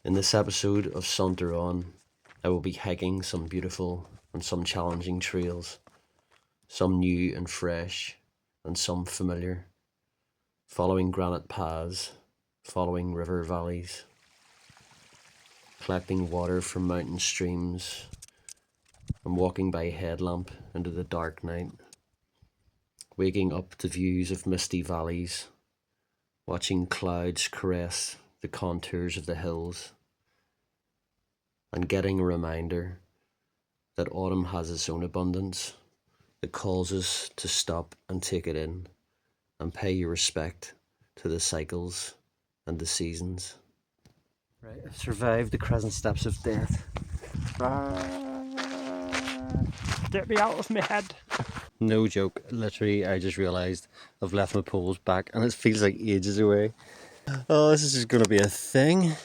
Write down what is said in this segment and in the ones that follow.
In this episode of Saunter On, I will be hiking some beautiful and some challenging trails, some new and fresh, and some familiar, following granite paths, following river valleys, collecting water from mountain streams, and walking by headlamp into the dark night, waking up to views of misty valleys, watching clouds caress the contours of the hills, and getting a reminder that autumn has its own abundance that calls us to stop and take it in and pay your respect to the cycles and the seasons. Right, I've survived the crescent steps of death. Get me out of my head. No joke, literally I just realised I've left my poles back and it feels like ages away. Oh, this is just going to be a thing.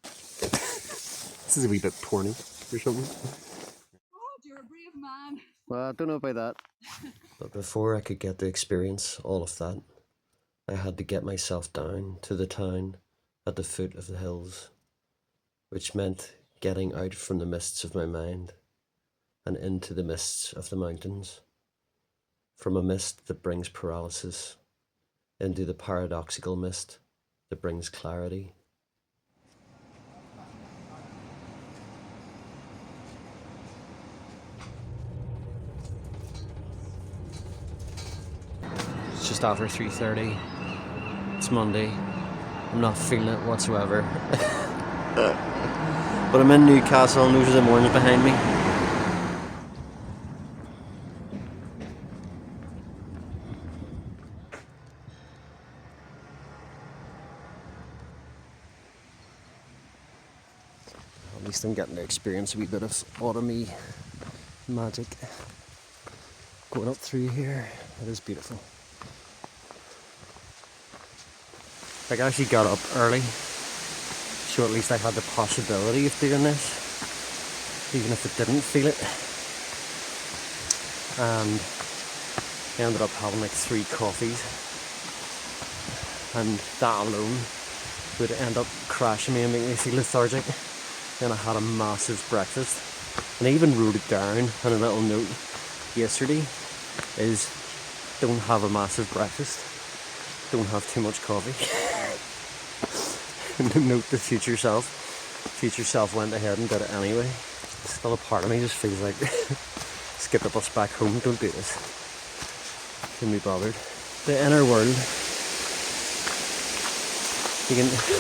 This is a wee bit porny or something. Oh, you're a brave man. Well, I don't know about that. But before I could get to experience all of that, I had to get myself down to the town at the foot of the hills, which meant getting out from the mists of my mind and into the mists of the mountains. From a mist that brings paralysis into the paradoxical mist that brings clarity. It's just after 3:30. It's Monday. I'm not feeling it whatsoever. But I'm in Newcastle and those are the Mournes behind me. At least I'm getting to experience a wee bit of autumny magic going up through here. It is beautiful. I actually got up early, so at least I had the possibility of doing this, even if I didn't feel it. And I ended up having like 3 coffees, and that alone would end up crashing me and make me feel lethargic. Then I had a massive breakfast, and I even wrote it down on a little note yesterday, is don't have a massive breakfast, don't have too much coffee. And note to future self. Future self went ahead and did it anyway. Still a part of me just feels like skip the bus back home, don't do this. Couldn't be bothered. The inner world.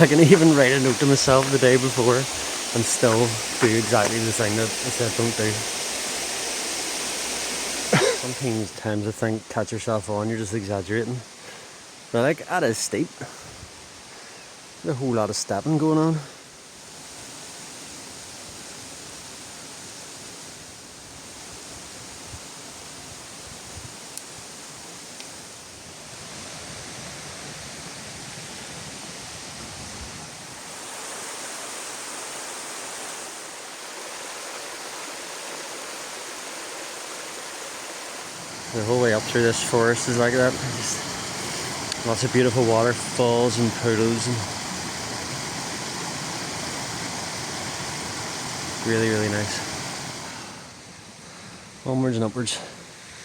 I can even write a note to myself the day before and still do exactly the thing that I said don't do. Sometimes I think, catch yourself on, you're just exaggerating. But like, that is steep. There's a whole lot of stepping going on. The whole way up through this forest is like that. Just lots of beautiful waterfalls and poodles and really, really nice. Onwards and upwards.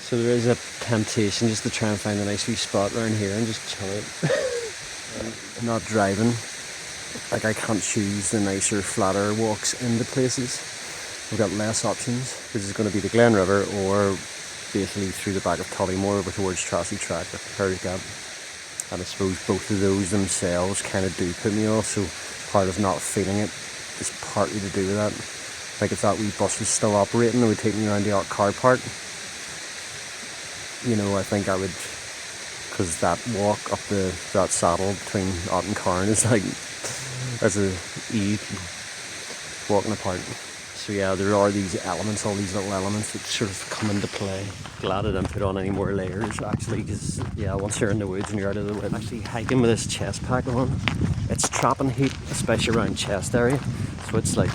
So there is a temptation just to try and find a nice wee spot around here and just chill out. I'm not driving. Like, I can't choose the nicer, flatter walks into places. We've got less options, which is going to be the Glen River or basically through the back of tollymore towards Tracy Track or Gap. And I suppose both of those themselves kind of do put me off, so part of not feeling it is partly to do with that. Like, if that wee bus was still operating, it would take me around the car park. You know, I think I would, because that walk up that saddle between Ott and Carn is like, that's a walk in the park. So yeah, there are these elements, all these little elements that sort of come into play. Glad I didn't put on any more layers actually, because yeah, once you're in the woods and you're out of the wind. Actually hiking with this chest pack on, it's trapping heat, especially around chest area. So it's like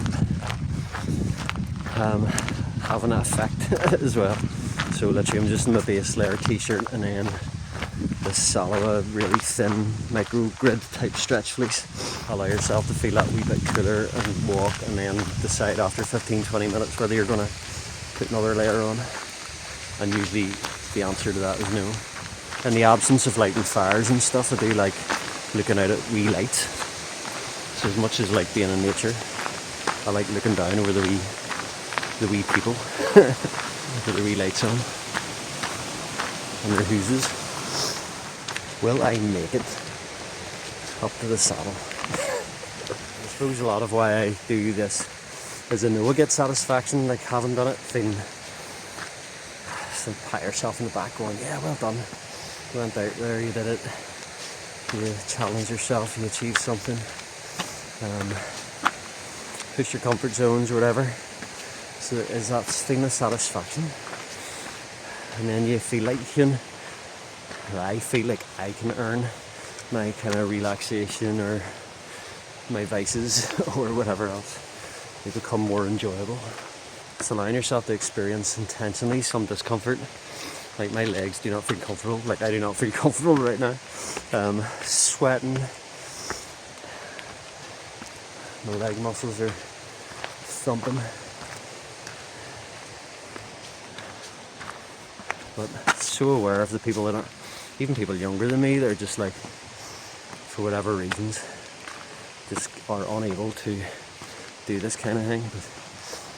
having an effect as well. So literally I'm just in my base layer t-shirt and then this Salva really thin microgrid type stretch fleece. Allow yourself to feel that wee bit cooler and walk, and then decide after 15-20 minutes whether you're going to put another layer on. And usually the answer to that is no. In the absence of lighting fires and stuff, I do like looking out at wee lights. So as much as like being in nature, I like looking down over the wee people with the wee lights on and their hooses. Will I make it up to the saddle? I suppose a lot of why I do this is I know I get satisfaction, like having done it, feeling so pat yourself in the back going, yeah, well done. You went out there, you did it, you challenged yourself, you achieved something. Push your comfort zones or whatever. So there is that feeling of satisfaction. And then you feel like you can, or I feel like I can earn my kind of relaxation or my vices or whatever else. They become more enjoyable. It's allowing yourself to experience intentionally some discomfort. Like my legs do not feel comfortable, like I do not feel comfortable right now. Sweating. My leg muscles are thumping. But so aware of the people that are, even people younger than me, they're just like, for whatever reasons, just are unable to do this kind of thing.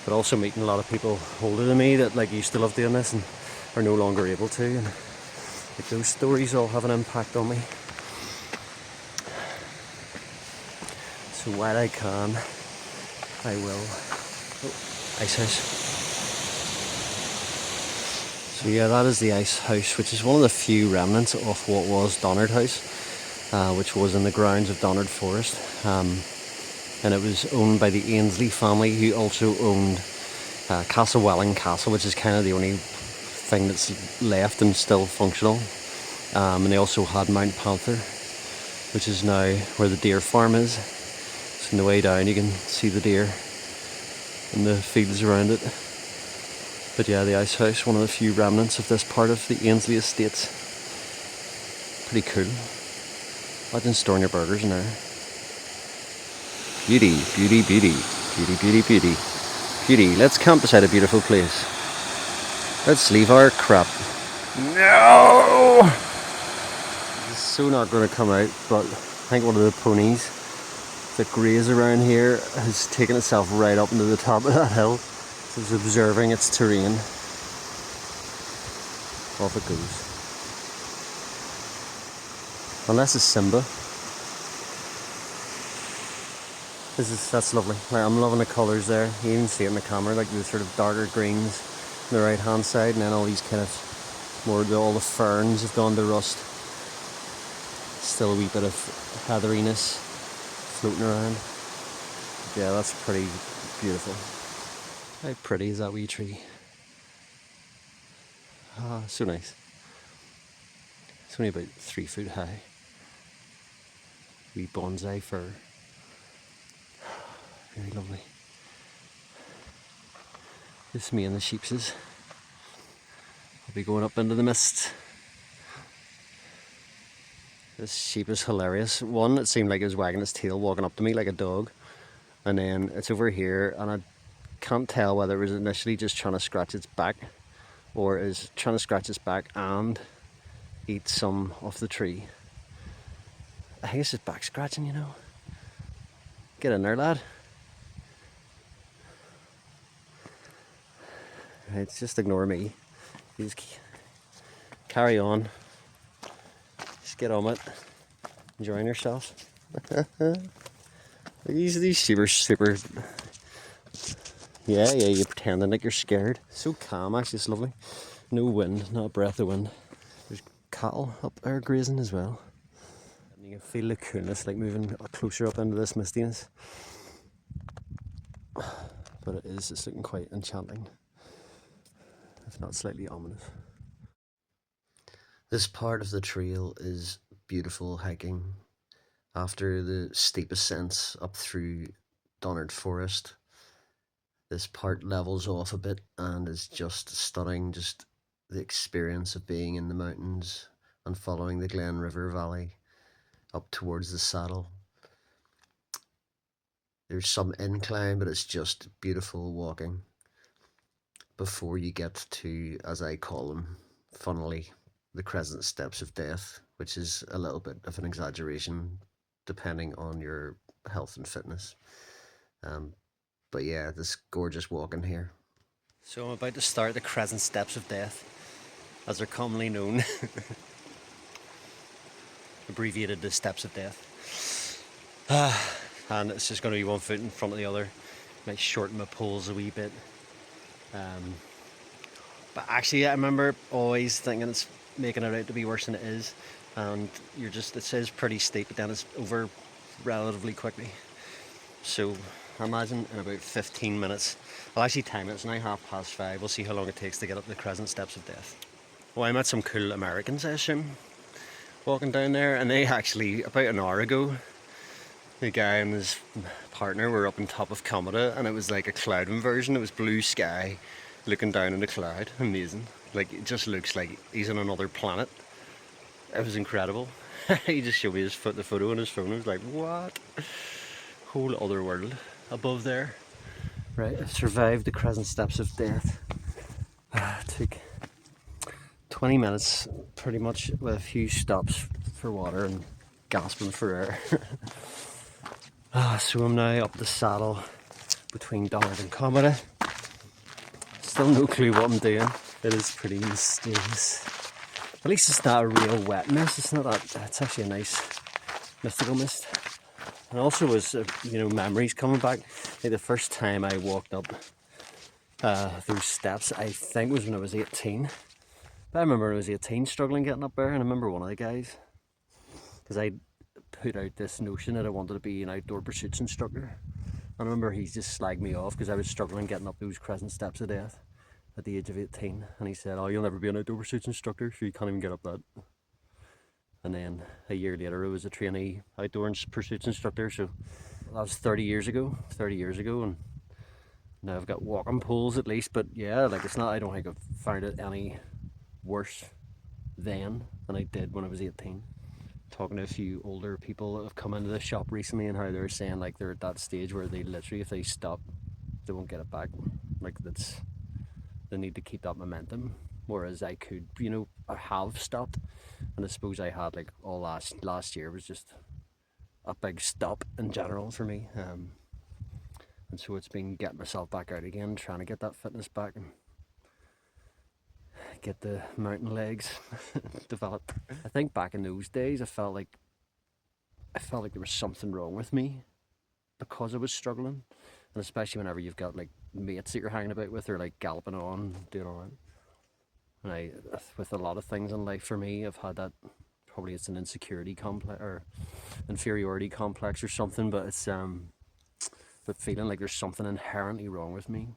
But also meeting a lot of people older than me that like used to love doing this and are no longer able to. And like those stories all have an impact on me. So while I can, I will. Oh, ice house. So yeah, that is the ice house, which is one of the few remnants of what was Donard House, which was in the grounds of Donard Forest. And it was owned by the Ainsley family, who also owned Castle Welling Castle, which is kind of the only thing that's left and still functional. And they also had Mount Panther, which is now where the deer farm is. So on the way down you can see the deer and the fields around it. But yeah, the ice house, one of the few remnants of this part of the Ainsley estates. Pretty cool. Imagine storing your burgers in there. Beauty, beauty, beauty, beauty, beauty, beauty, beauty. Let's camp beside a beautiful place. Let's leave our crap. No! It's so not going to come out, but I think one of the ponies that graze around here has taken itself right up into the top of that hill. So it's observing its terrain. Off it goes. Unless it's Simba. That's lovely. Like, I'm loving the colours there. You even see it in the camera, like the sort of darker greens on the right hand side, and then all these kind of more, all the ferns have gone to rust. Still a wee bit of heatheriness floating around. Yeah, that's pretty beautiful. How pretty is that wee tree? Ah, so nice. It's only about 3 foot high. Wee bonsai fir. Very lovely. Just me and the sheepses. I'll be going up into the mist. This sheep is hilarious. One, it seemed like it was wagging its tail, walking up to me like a dog. And then it's over here, and I can't tell whether it was initially just trying to scratch its back, or is trying to scratch its back and eat some of the tree. I think it's just back scratching, you know. Get in there, lad. Right, just ignore me. You just carry on. Just get on with it. Enjoying yourself. These sheep are super. Yeah, you're pretending like you're scared. So calm, actually, it's lovely. No wind, not a breath of wind. There's cattle up there grazing as well. And you can feel the coolness, like moving closer up into this mistiness. But it is just looking quite enchanting, if not slightly ominous. This part of the trail is beautiful hiking. After the steep ascents up through Donard Forest, this part levels off a bit and is just stunning. Just the experience of being in the mountains and following the Glen River Valley up towards the saddle. There's some incline, but it's just beautiful walking before you get to, as I call them, funnily, the Crescent Steps of Death, which is a little bit of an exaggeration depending on your health and fitness. But yeah, this gorgeous walking here. So I'm about to start the Crescent Steps of Death, as they're commonly known. Abbreviated the Steps of Death. And it's just going to be one foot in front of the other. Might shorten my poles a wee bit. But actually I remember always thinking it's making it out to be worse than it is. And it says pretty steep, but then it's over relatively quickly. So I imagine in about 15 minutes, I'll actually time it, it's now 5:30, we'll see how long it takes to get up the Crescent Steps of Death. Well, I met some cool Americans, I assume, walking down there, and they actually, about an hour ago, the guy and his partner were up on top of Cometa, and it was like a cloud inversion. It was blue sky looking down in the cloud. Amazing. Like, it just looks like he's on another planet. It was incredible. He just showed me the photo on his phone. I was like, what? Whole other world above there. Right, I've survived the Crescent Steps of Death. It took 20 minutes pretty much, with a few stops for water and gasping for air. So I'm now up the saddle between Donard and Cometa. Still no clue what I'm doing. It is pretty mysterious. At least it's not a real wet mist. It's not that. It's actually a nice mystical mist. And also was, memories coming back. Like the first time I walked up those steps, I think was when I was 18. But I remember when I was 18 struggling getting up there, and I remember one of the guys, because I put out this notion that I wanted to be an outdoor pursuits instructor. I remember he just slagged me off because I was struggling getting up those Crescent Steps of Death at the age of 18. And he said, oh, you'll never be an outdoor pursuits instructor, so you can't even get up that. And then a year later I was a trainee outdoor pursuits instructor, so that was 30 years ago, and now I've got walking poles at least. But yeah, like it's not, I don't think I've found it any worse then than I did when I was 18. Talking to a few older people that have come into the shop recently, and how they're saying like they're at that stage where they literally, if they stop, they won't get it back. Like they need to keep that momentum. Whereas I could, I have stopped, and I suppose I had like all last year was just a big stop in general for me. And so it's been getting myself back out again, trying to get that fitness back and get the mountain legs developed. I think back in those days I felt like there was something wrong with me because I was struggling, and especially whenever you've got like mates that you're hanging about with, or like galloping on, doing all that. And with a lot of things in life for me, I've had that, probably it's an insecurity complex or inferiority complex or something, but it's but feeling like there's something inherently wrong with me.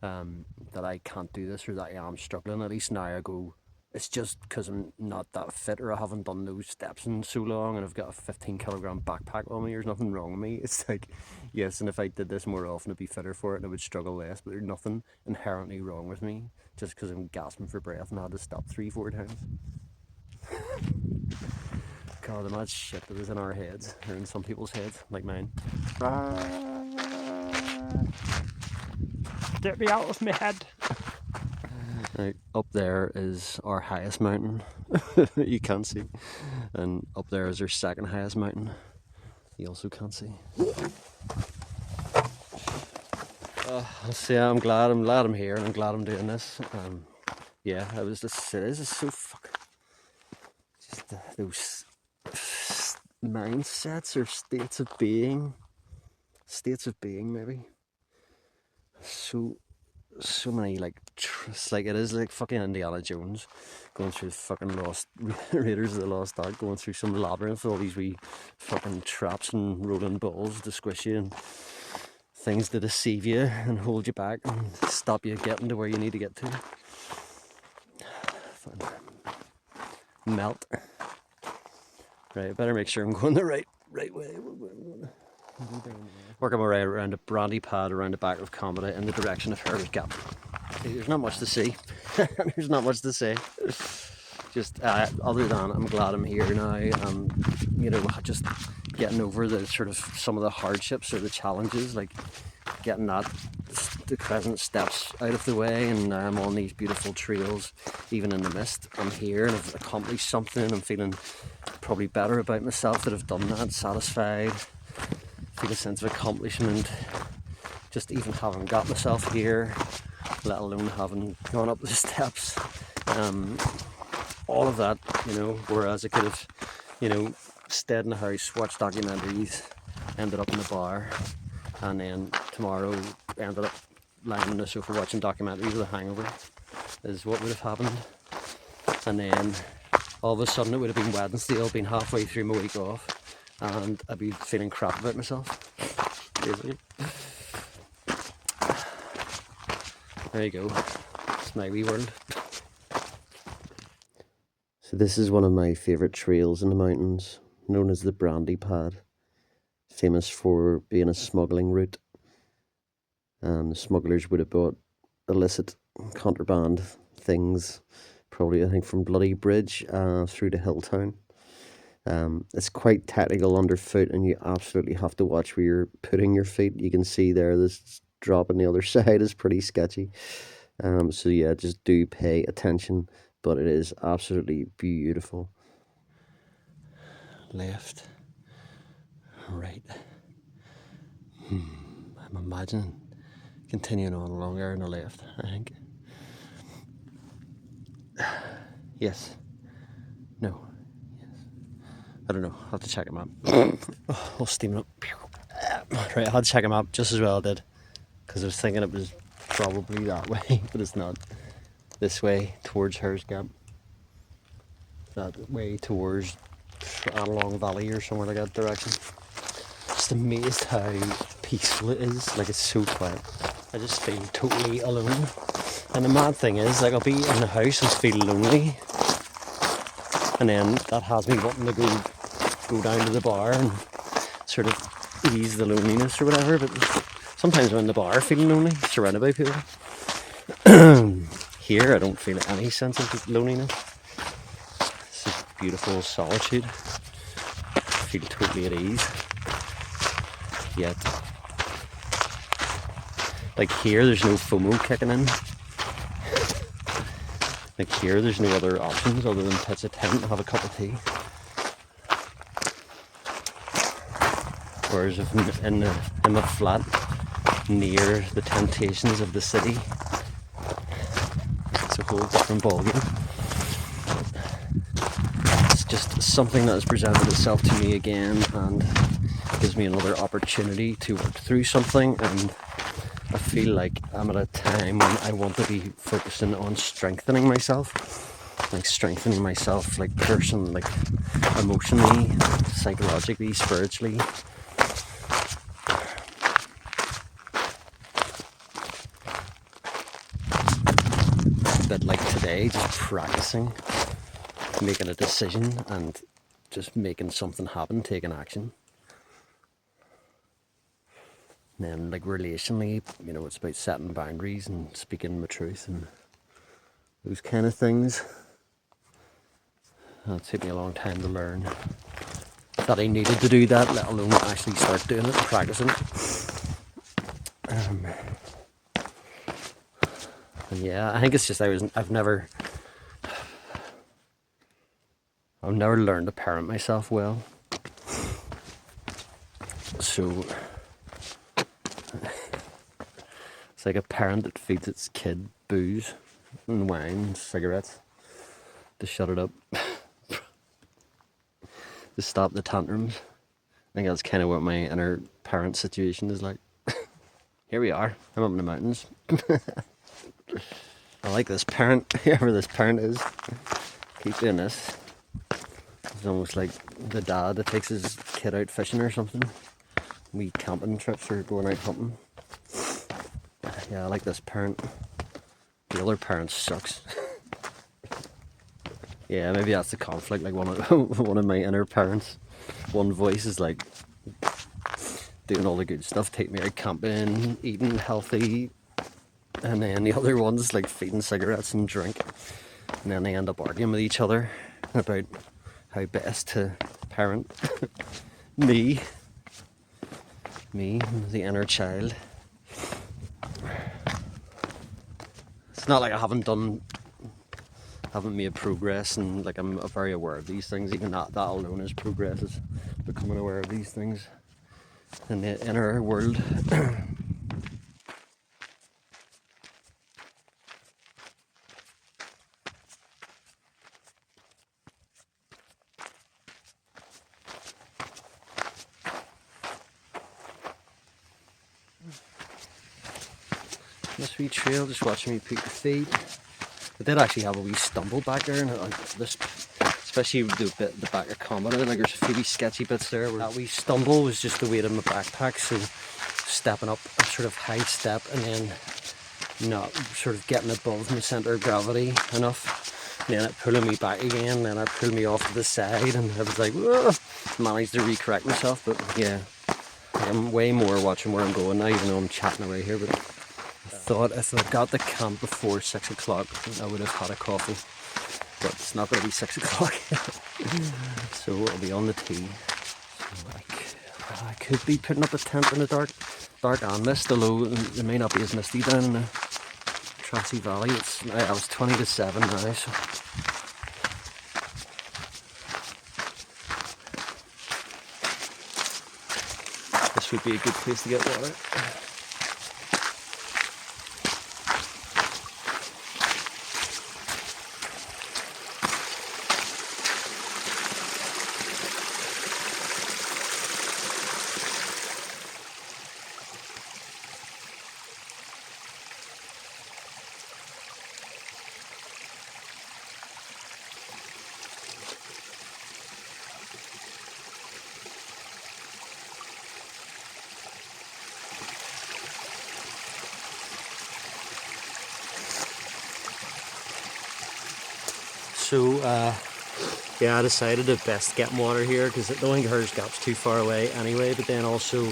That I can't do this, or that I am struggling. At least now I go, it's just because I'm not that fit, or I haven't done those steps in so long, and I've got a 15-kilogram backpack on me. There's nothing wrong with me. It's like, yes, and if I did this more often I'd be fitter for it and I would struggle less, but there's nothing inherently wrong with me just because I'm gasping for breath and I had to stop 3-4 times. God, the mad shit that is in our heads, or in some people's heads, like mine. Get me out of my head. Right, up there is our highest mountain you can't see, and up there is our second highest mountain you also can't see. So yeah, I'm glad I'm here, and I'm glad I'm doing this. Yeah, this is so fucking just those mindsets or states of being maybe. So many like like it is like fucking Indiana Jones going through fucking lost Raiders of the Lost Ark, going through some labyrinth with all these wee fucking traps and rolling balls to squish you and things to deceive you and hold you back and stop you getting to where you need to get to. Melt. Right, I better make sure I'm going the right way. Working my way around a brandy pad around the back of Cometa in the direction of Herbert's Gap. There's not much to see. There's not much to say. just other than I'm glad I'm here now, you know, just getting over the sort of some of the hardships or the challenges, like getting the present steps out of the way, and now I'm on these beautiful trails, even in the mist. I'm here and I've accomplished something. I'm feeling probably better about myself that I've done that, satisfied, feel a sense of accomplishment, just even having got myself here, let alone having gone up the steps. All of that, you know, whereas I could have, you know, stayed in the house, watched documentaries, ended up in the bar, and then tomorrow ended up lying on the sofa watching documentaries with a hangover, is what would have happened. And then all of a sudden it would have been Wednesday, I'll been halfway through my week off, and I'd be feeling crap about myself. Basically. There you go, it's my wee world. So this is one of my favourite trails in the mountains, known as the Brandy Pad, famous for being a smuggling route. The smugglers would have bought illicit contraband things, probably I think from Bloody Bridge through to Hilltown. It's quite technical underfoot, and you absolutely have to watch where you're putting your feet. You can see there, this drop on the other side is pretty sketchy. So yeah, just do pay attention, but it is absolutely beautiful. Left, right. I'm imagining continuing on longer on the left, I think. Yes. No. Yes. I don't know. I'll have to check him out. I'll steam it up. Right, I had to check him out just as well I did, because I was thinking it was probably that way, but it's not. This way towards Hers Gap. That way towards Autumnal Valley or somewhere like that direction. Just amazed how peaceful it is. Like, it's so quiet. I just feel totally alone. And the mad thing is, like, I'll be in the house and feel lonely, and then that has me wanting to go down to the bar and sort of ease the loneliness or whatever. But sometimes I'm in the bar feeling lonely, surrounded by people. Here I don't feel any sense of loneliness. It's just beautiful solitude. I feel totally at ease. Yet, like here, there's no FOMO kicking in. Like here, there's no other options other than pitch a tent and have a cup of tea. Whereas if in the flat near the temptations of the city, it's a whole different ballgame. It's just something that has presented itself to me again, and gives me another opportunity to work through something, and I feel like I'm at a time when I want to be focusing on strengthening myself, like person, like emotionally, psychologically, spiritually. But like today, just practicing, making a decision and just making something happen, taking action. And then, like, relationally, you know, it's about setting boundaries and speaking my truth and those kind of things. It'll take me a long time to learn that I needed to do that, let alone actually start doing it and practicing it. And yeah, I think it's just I've never learned to parent myself well. So it's like a parent that feeds its kid booze and wine and cigarettes to shut it up, to stop the tantrums. I think that's kind of what my inner parent situation is like. Here we are, I'm up in the mountains. I like this parent, whoever this parent is. Keep doing this. It's almost like the dad that takes his kid out fishing or something. We camping trips or going out hunting. Yeah, I like this parent. The other parent sucks. Yeah, maybe that's the conflict. Like one of my inner parents. One voice is like doing all the good stuff, take me out camping, eating healthy, and then the other one's like feeding cigarettes and drink. and then they end up arguing with each other about how best to parent me, the inner child. It's not like I haven't made progress, and like I'm very aware of these things. Even that alone is progress, is becoming aware of these things in the inner world. This wee trail, just watching me put your feet. I did actually have a wee stumble back there, and this, especially the back of Comet, I think there's a few wee sketchy bits there. Where that wee stumble was just the weight of my backpack, so stepping up a sort of high step and then not sort of getting above my centre of gravity enough, and then it pulling me back again, and then it pulled me off to the side, and I was like, whoa, managed to recorrect myself. But yeah, I'm way more watching where I'm going now, even though I'm chatting away here. But I thought if I got the camp before 6 o'clock, I would have had a coffee. But it's not going to be 6 o'clock. So I'll be on the tea. So I could be putting up a tent in the dark and mist, although it may not be as misty down in the Tracy Valley. I was 20 to 7 now, so. This would be a good place to get water. So yeah, I decided to best get water here because I don't think Hers Gap's too far away anyway, but then also,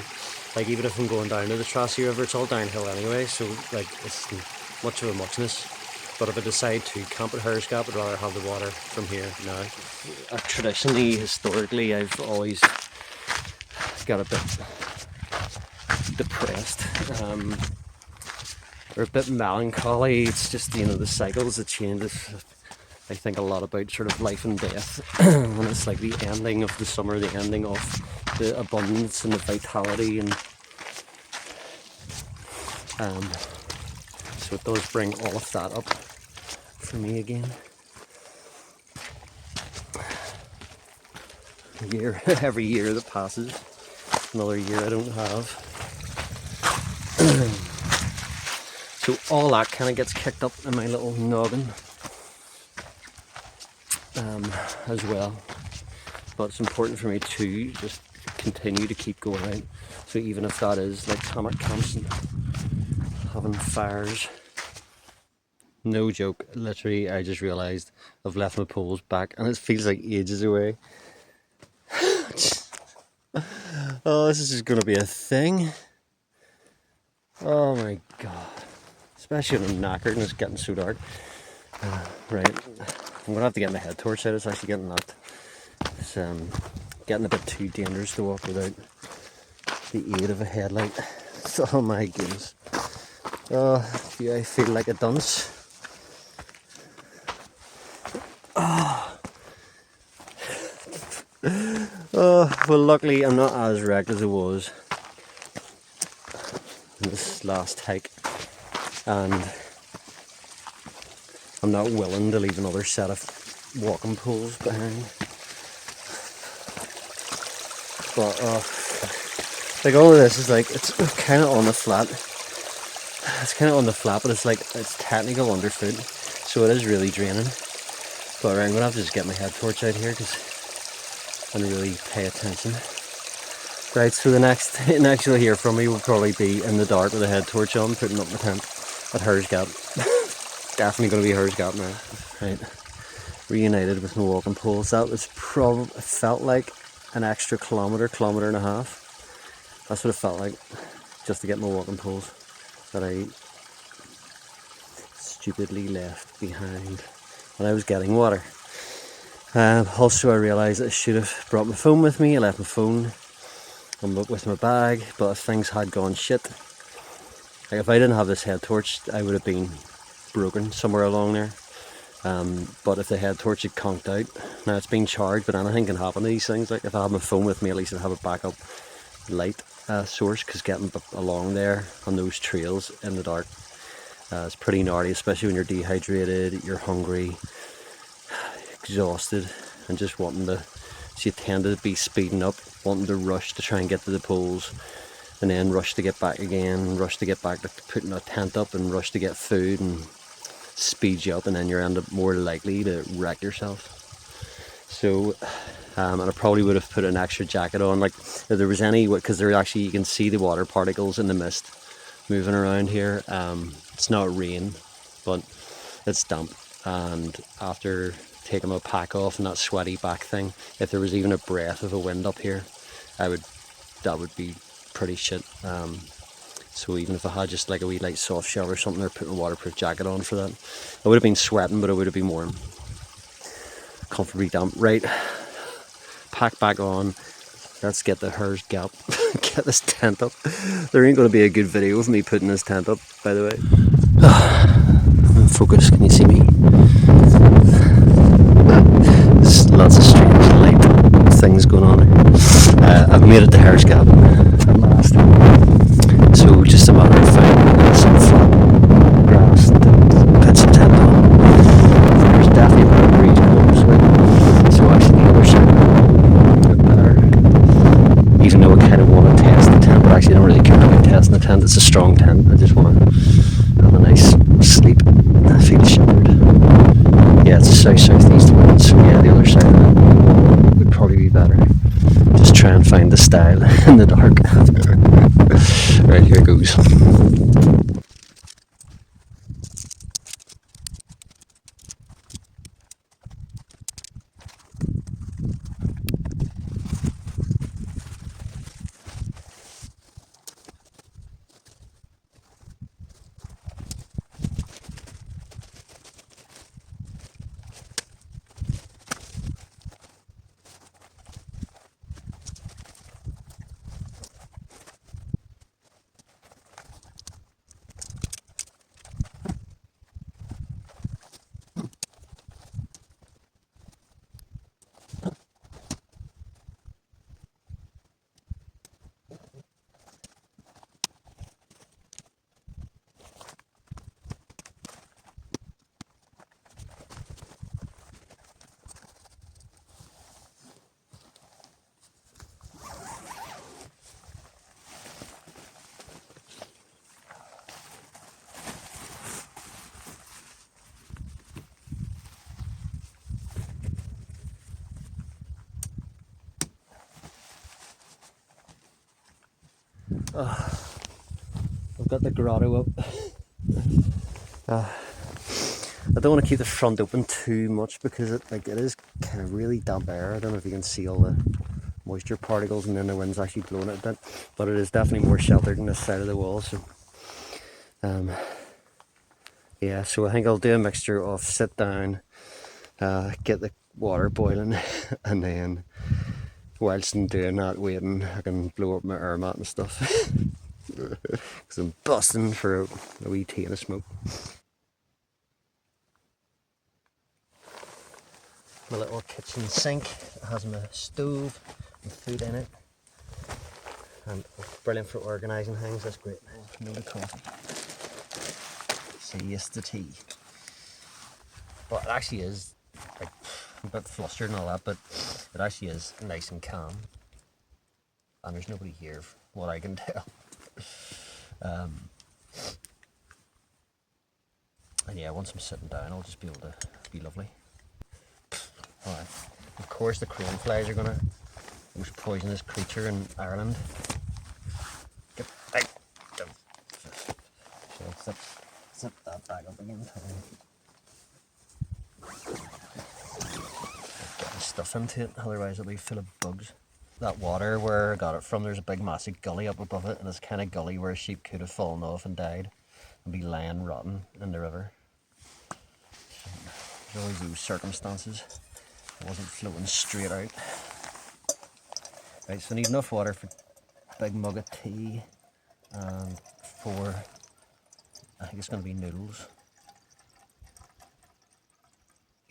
like, even if I'm going down to the Tracy River, it's all downhill anyway, so like it's much of a muchness. But if I decide to camp at Hers Gap, I'd rather have the water from here now. Traditionally, historically, I've always got a bit depressed, or a bit melancholy. It's just, you know, the cycles, the changes. I think a lot about sort of life and death, and it's like the ending of the summer, the ending of the abundance and the vitality, and so it does bring all of that up for me again. Every year that passes, another year I don't have. So all that kind of gets kicked up in my little noggin. As well, but it's important for me to just continue to keep going out. So even if that is like hammock camps and having fires, no joke, literally I just realised I've left my poles back and it feels like ages away. Oh, this is going to be a thing. Oh my god, especially when I'm knackered and it's getting so dark. Right, I'm going to have to get my head torch out. It's actually getting that. It's getting a bit too dangerous to walk without the aid of a headlight. Oh my goodness. Oh, yeah, I feel like a dunce. Oh. Oh, well, luckily I'm not as wrecked as I was in this last hike, and I'm not willing to leave another set of walking poles behind. But like all of this is like, it's kind of on the flat. It's kind of on the flat, but it's like, it's technical underfoot, so it is really draining. But right, I'm gonna have to just get my head torch out here and really pay attention. Right, so the next you'll hear from me will probably be in the dark with a head torch on, putting up my tent at Hers Gap. Definitely gonna be Hers Gap now. Right, reunited with my walking poles. That was it felt like an extra kilometre and a half. That's what it felt like, just to get my walking poles that I stupidly left behind and I was getting water. Also, I realised I should have brought my phone with me. I left my phone with my bag, but if things had gone shit, like if I didn't have this head torch, I would have been broken somewhere along there. But if the head torch had conked out, now it's been charged, but anything can happen to these things. Like if I have my phone with me, at least I'd have a backup light source, because getting along there on those trails in the dark is pretty gnarly, especially when you're dehydrated, you're hungry, exhausted, and just wanting to, so you tend to be speeding up, wanting to rush to try and get to the pools, and then rush to get back again, rush to get back to putting a tent up, and rush to get food, and speed you up, and then you're end up more likely to wreck yourself. So and I probably would have put an extra jacket on, like if there was any, because there actually, you can see the water particles in the mist moving around here. It's not rain, but it's damp, and after taking my pack off and that sweaty back thing, if there was even a breath of a wind up here, that would be pretty shit. So even if I had just like a wee light soft shell or something, or put a waterproof jacket on for that, I would have been sweating, but I would have been warm, comfortably damp. Right, pack back on. Let's get the Hers Gap, get this tent up. There ain't going to be a good video of me putting this tent up, by the way. Focus, can you see me? There's lots of strange light things going on here. I've made it to Hers Gap at last. So just a matter of finding some flat grass to pitch the tent on. There's definitely a bit of breeze going this way. So actually the other side better. Even though I kind of want to test the tent, but actually I don't really care about testing the tent. It's a strong tent. I just want to have a nice sleep. I feel sheltered. Yeah, it's a south-southeast wind, so yeah, the other side of it would probably be better. Just try and find the style in the dark. Right, here goes. I've got the grotto up. I don't want to keep the front open too much because it is kind of really damp air. I don't know if you can see all the moisture particles, and then the wind's actually blowing it a bit, but it is definitely more sheltered than this side of the wall. So yeah, so I think I'll do a mixture of sit down, get the water boiling, and then whilst I'm doing that, waiting, I can blow up my air mat and stuff. Because I'm busting for a wee tea and a smoke. My little kitchen sink has my stove and food in it, and brilliant for organising things. That's great. No coffee. Say yes to tea. But it actually is, like, I'm a bit flustered and all that, but it actually is nice and calm, and there's nobody here, from what I can tell. And yeah, once I'm sitting down, I'll just be able to be lovely. Alright, of course the crane flies are gonna, most poisonous creature in Ireland. Get back. So zip that back up again. Get the stuff into it, otherwise it'll be full of bugs. That water, where I got it from, there's a big massive gully up above it, and it's kind of gully where a sheep could have fallen off and died and be lying rotten in the river. There's always those circumstances. It wasn't flowing straight out. Right, so I need enough water for a big mug of tea and for, I think it's going to be noodles.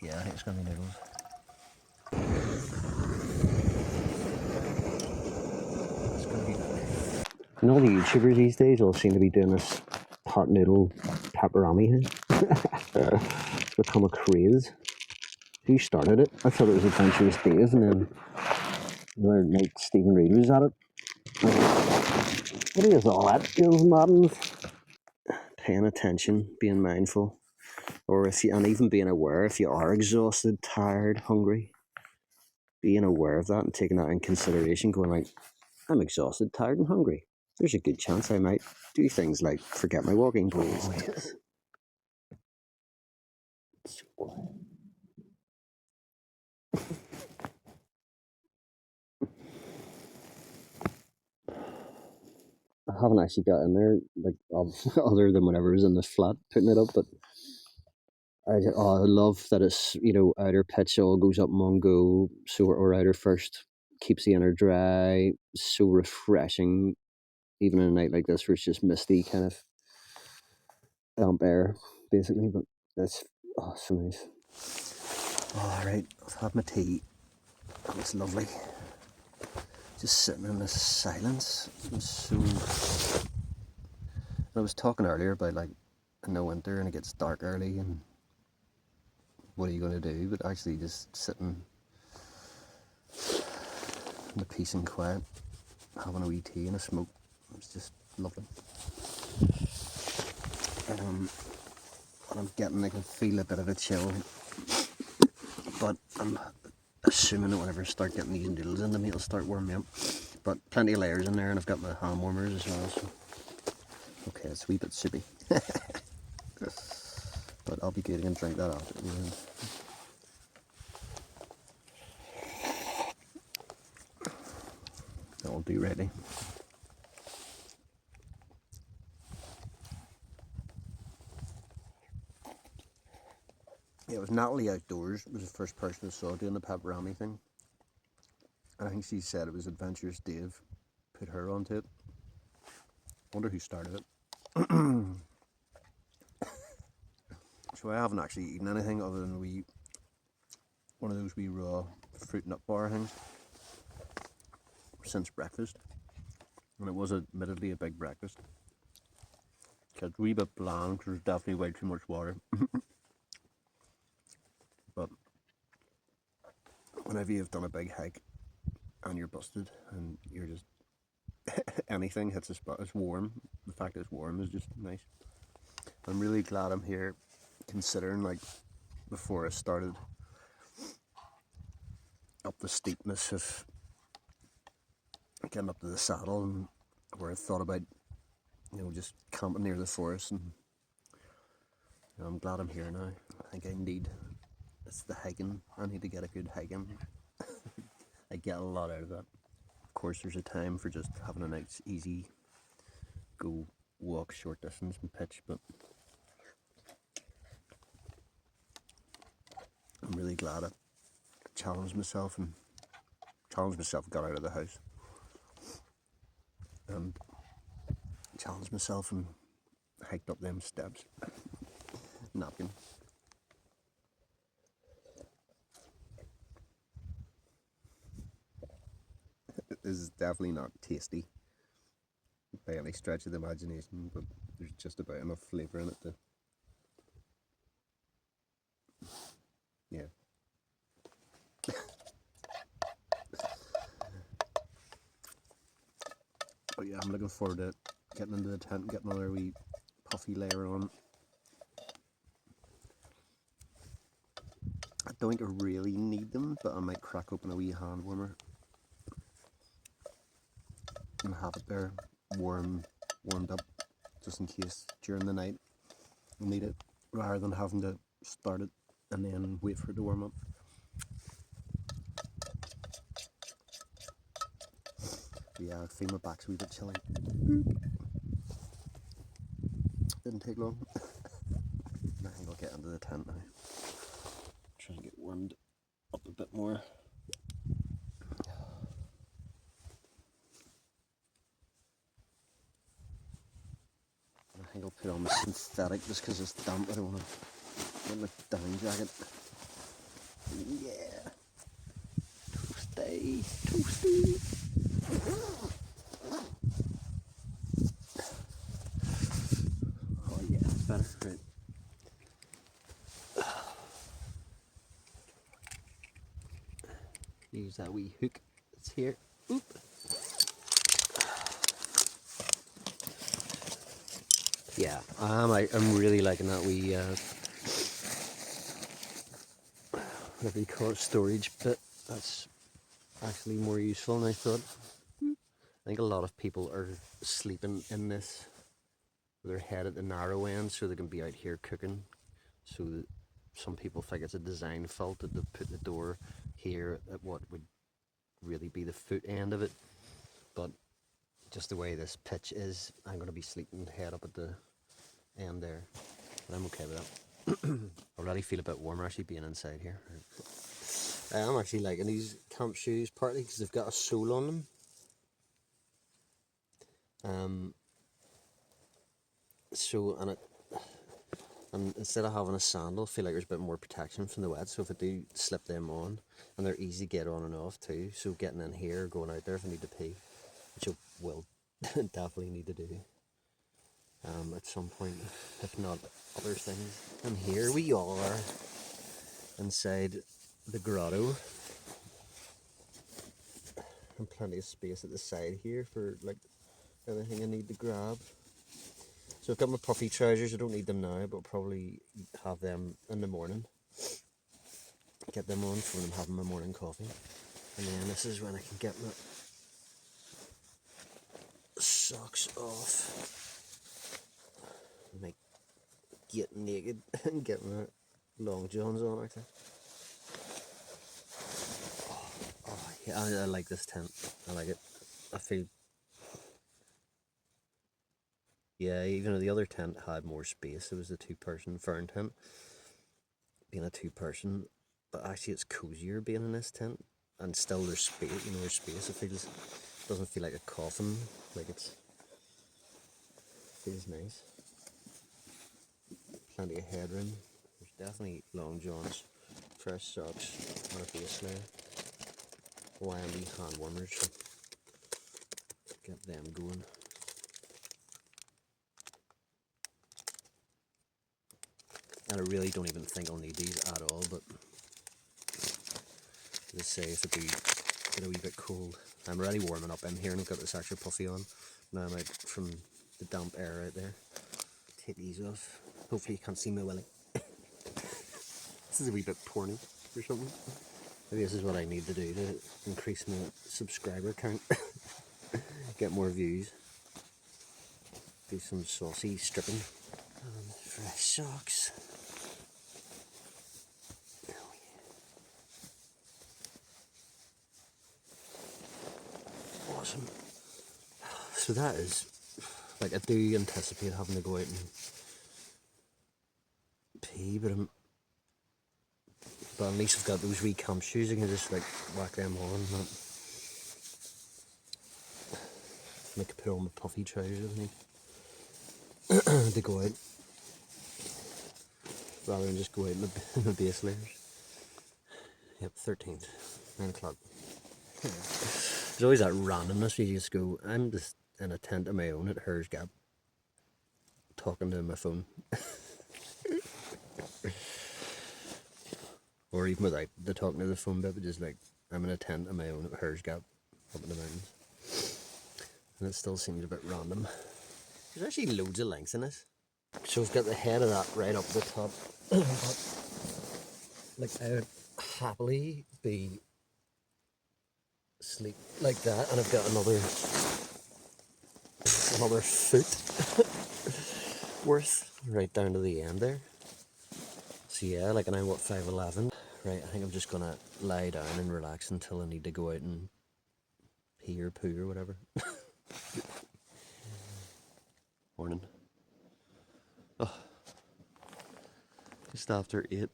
Yeah, I think it's going to be noodles. It's going to be... And all the YouTubers these days all seem to be doing this hot noodle pepperoni thing. It's become a craze. Who started it? I thought it was Adventurous Dave, and then the other night Stephen Reed was at it. What is all that, Gills Moddens? Paying attention, being mindful, or if you, and even being aware if you are exhausted, tired, hungry, being aware of that and taking that in consideration, going like, I'm exhausted, tired, and hungry. There's a good chance I might do things like forget my walking poles. I haven't actually got in there, like, other than whenever I was in the flat putting it up, but I love that it's, you know, outer pitch all goes up in one go, so or outer first keeps the inner dry, so refreshing, even in a night like this where it's just misty, kind of damp air, basically, but that's, oh, so nice. All right, I've had my tea, and it's lovely. Just sitting in this silence. I was talking earlier about, like, in the winter and it gets dark early and what are you going to do? But actually just sitting in the peace and quiet, having a wee tea and a smoke, it's just lovely. And I'm getting, I can feel a bit of a chill, but I'm assuming that whenever I start getting these noodles into me, it'll start warming me up. But plenty of layers in there, and I've got my hand warmers as well, so okay, it's a wee bit soupy. But I'll be good and drink that after. That'll be ready. Yeah, it was Natalie Outdoors, was the first person I saw doing the pepperami thing. And I think she said it was Adventurous Dave put her onto it. Wonder who started it. So I haven't actually eaten anything other than one of those wee raw fruit nut bar things since breakfast. And it was admittedly a big breakfast. It's a wee bit bland because there's definitely way too much water. But whenever you've done a big hike and you're busted and you're just anything hits a spot, it's warm. The fact that it's warm is just nice. I'm really glad I'm here, considering, like, before I started up the steepness of getting up to the saddle, and where I thought about, you know, just camping near the forest, and you know, I'm glad I'm here now. I think it's the hiking. I need to get a good hiking. I get a lot out of that. Of course, there's a time for just having a nice, easy go walk short distance and pitch, but I'm really glad I challenged myself and got out of the house and challenged myself and hiked up them steps. Napkin. This is definitely not tasty by any stretch of the imagination, but there's just about enough flavour in it to, yeah. But yeah, I'm looking forward to getting into the tent and getting another wee puffy layer on. I don't think I really need them, but I might crack open a wee hand warmer and have it there warmed up, just in case during the night I need it, rather than having to start it and then wait for it to warm up. But yeah, I feel my back's a wee bit chilly. Didn't take long. I think I'll get into the tent now. Try and get warmed up a bit more. I think I'll put on my synthetic just because it's damp. I don't want to get my down jacket. Yeah. Toasty, toasty. Oh yeah, it's better. Right. Use that wee hook that's here. Oop. Yeah, I'm really liking that wee, whatever you call it, storage bit. That's actually more useful than I thought. I think a lot of people are sleeping in this with their head at the narrow end so they can be out here cooking. So that some people think it's a design fault that they put the door here at what would really be the foot end of it. But just the way this pitch is, I'm going to be sleeping head up at the end there. And I'm okay with that. I already feel a bit warmer actually being inside here. I'm actually liking these camp shoes, partly because they've got a sole on them. And instead of having a sandal, I feel like there's a bit more protection from the wet. So if I do slip them on, and they're easy to get on and off too. So getting in here, going out there if I need to pee, which I will definitely need to do at some point, if not other things. And here we are inside the grotto. And plenty of space at the side here for like anything I need to grab. So I've got my puffy trousers. I don't need them now, but I'll probably have them in the morning. Get them on for when I'm having my morning coffee. And then this is when I can get my socks off. Like get naked and get my long johns on actually. Oh yeah, I like this tent. I like it. I feel. Yeah, even though the other tent had more space, it was a two-person Fjern tent, being a two-person, but actually it's cozier being in this tent, and still there's space, there's space. It doesn't feel like a coffin, like feels nice. Plenty of headroom. There's definitely long johns, fresh socks, and a base layer. YMB hand warmers, so get them going. And I really don't even think I'll need these at all, but let's say if it do get a wee bit cold. I'm already warming up in here and I've got this extra puffy on. Now I'm out from the damp air out there. Take these off. Hopefully you can't see my willy. This is a wee bit porny or something. Maybe this is what I need to do to increase my subscriber count. Get more views. Do some saucy stripping. And fresh socks. Awesome. So that is, like, I do anticipate having to go out and pee, but at least I've got those wee camp shoes. I can just like whack them on. I could put on my puffy trousers if I need to go out, rather than just go out in my base layers. Yep, 13th, 9 o'clock. There's always that randomness where you just go, I'm just in a tent of my own at Hers Gap, talking to my phone. Or even without the talking to the phone bit, but just like, I'm in a tent of my own at Hers Gap, up in the mountains. And it still seems a bit random. There's actually loads of lengths in this. So we've got the head of that right up the top. Like, I would happily be sleep like that, and I've got another foot worth right down to the end there. So yeah, like, and I'm what, 5'11". Right, I think I'm just gonna lie down and relax until I need to go out and pee or poo or whatever. Morning. Oh, just after 8.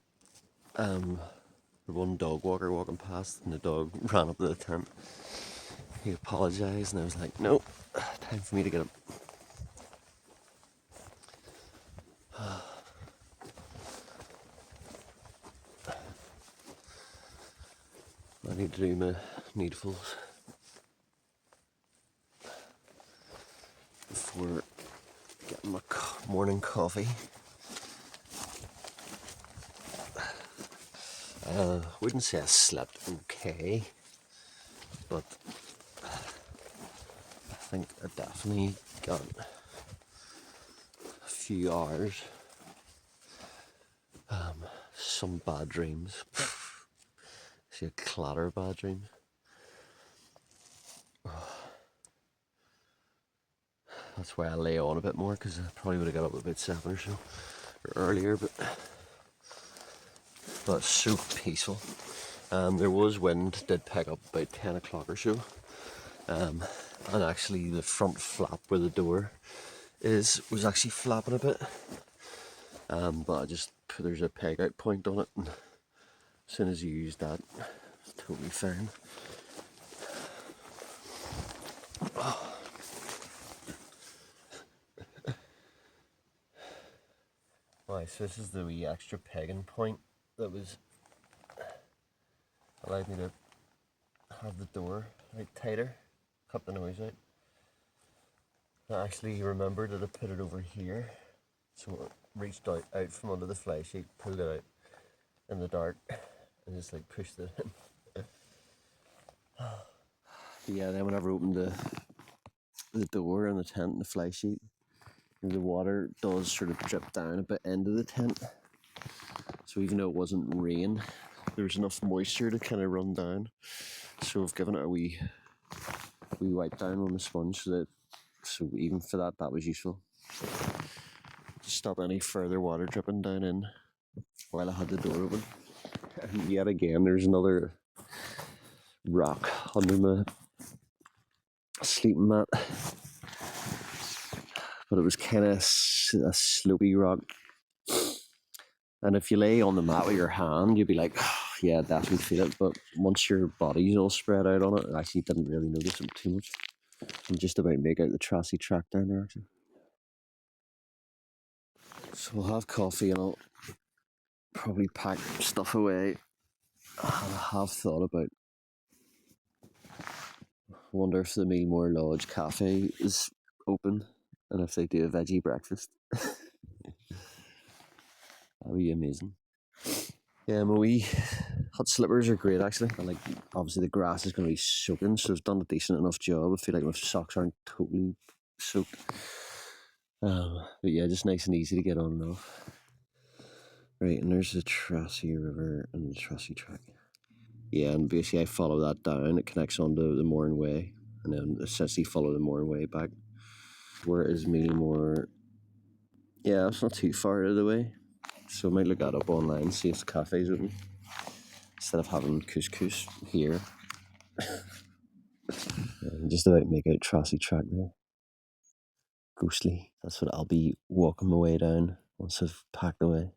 had one dog walker walking past, and the dog ran up to the tent. He apologised, and I was like, no, time for me to get up. I need to do my needfuls before getting my morning coffee. Wouldn't say I slept okay, but I think I definitely got a few hours. Some bad dreams. See, a clatter of bad dreams. That's why I lay on a bit more, because I probably would have got up about 7 or so, or earlier, but it's so peaceful. There was wind, did pick up about 10 o'clock or so, and actually the front flap where the door was actually flapping a bit, but there's a peg out point on it, and as soon as you use that, it's totally fine. Right, so this is the wee extra pegging point that allowed me to have the door right tighter, cut the noise out. I actually remembered that I put it over here, so I reached out from under the fly sheet, pulled it out in the dark, and just like pushed it in. Yeah, then whenever I opened the door and the tent and the fly sheet, the water does sort of drip down a bit into the tent. So even though it wasn't rain, there was enough moisture to kind of run down. So I've given it a wee wipe down on the sponge, so even for that was useful. To stop any further water dripping down in while I had the door open. And yet again, there's another rock under my sleeping mat, but it was kind of a slopey rock. And if you lay on the mat with your hand, you'd be like, oh, yeah, I definitely feel it. But once your body's all spread out on it, I actually didn't really notice it too much. I'm just about to make out the Tracy track down there, actually. So we'll have coffee and I'll probably pack stuff away. I have thought about, I wonder if the Mourne Lodge cafe is open and if they do a veggie breakfast. That'd be amazing. Yeah, my wee hot slippers are great actually. And like, obviously the grass is going to be soaking, so I've done a decent enough job. I feel like my socks aren't totally soaked. But yeah, just nice and easy to get on and off. Right, and there's the Tracy River and the Tracy track. Yeah, and basically I follow that down. It connects onto the Mourne Way, and then essentially follow the Mourne Way back. Where is Moore? Yeah, it's not too far out of the way. So I might look that up online, see if the cafe's open. Instead of having couscous here. Just about make out Tracy track there. Ghostly. That's what I'll be walking my way down once I've packed away.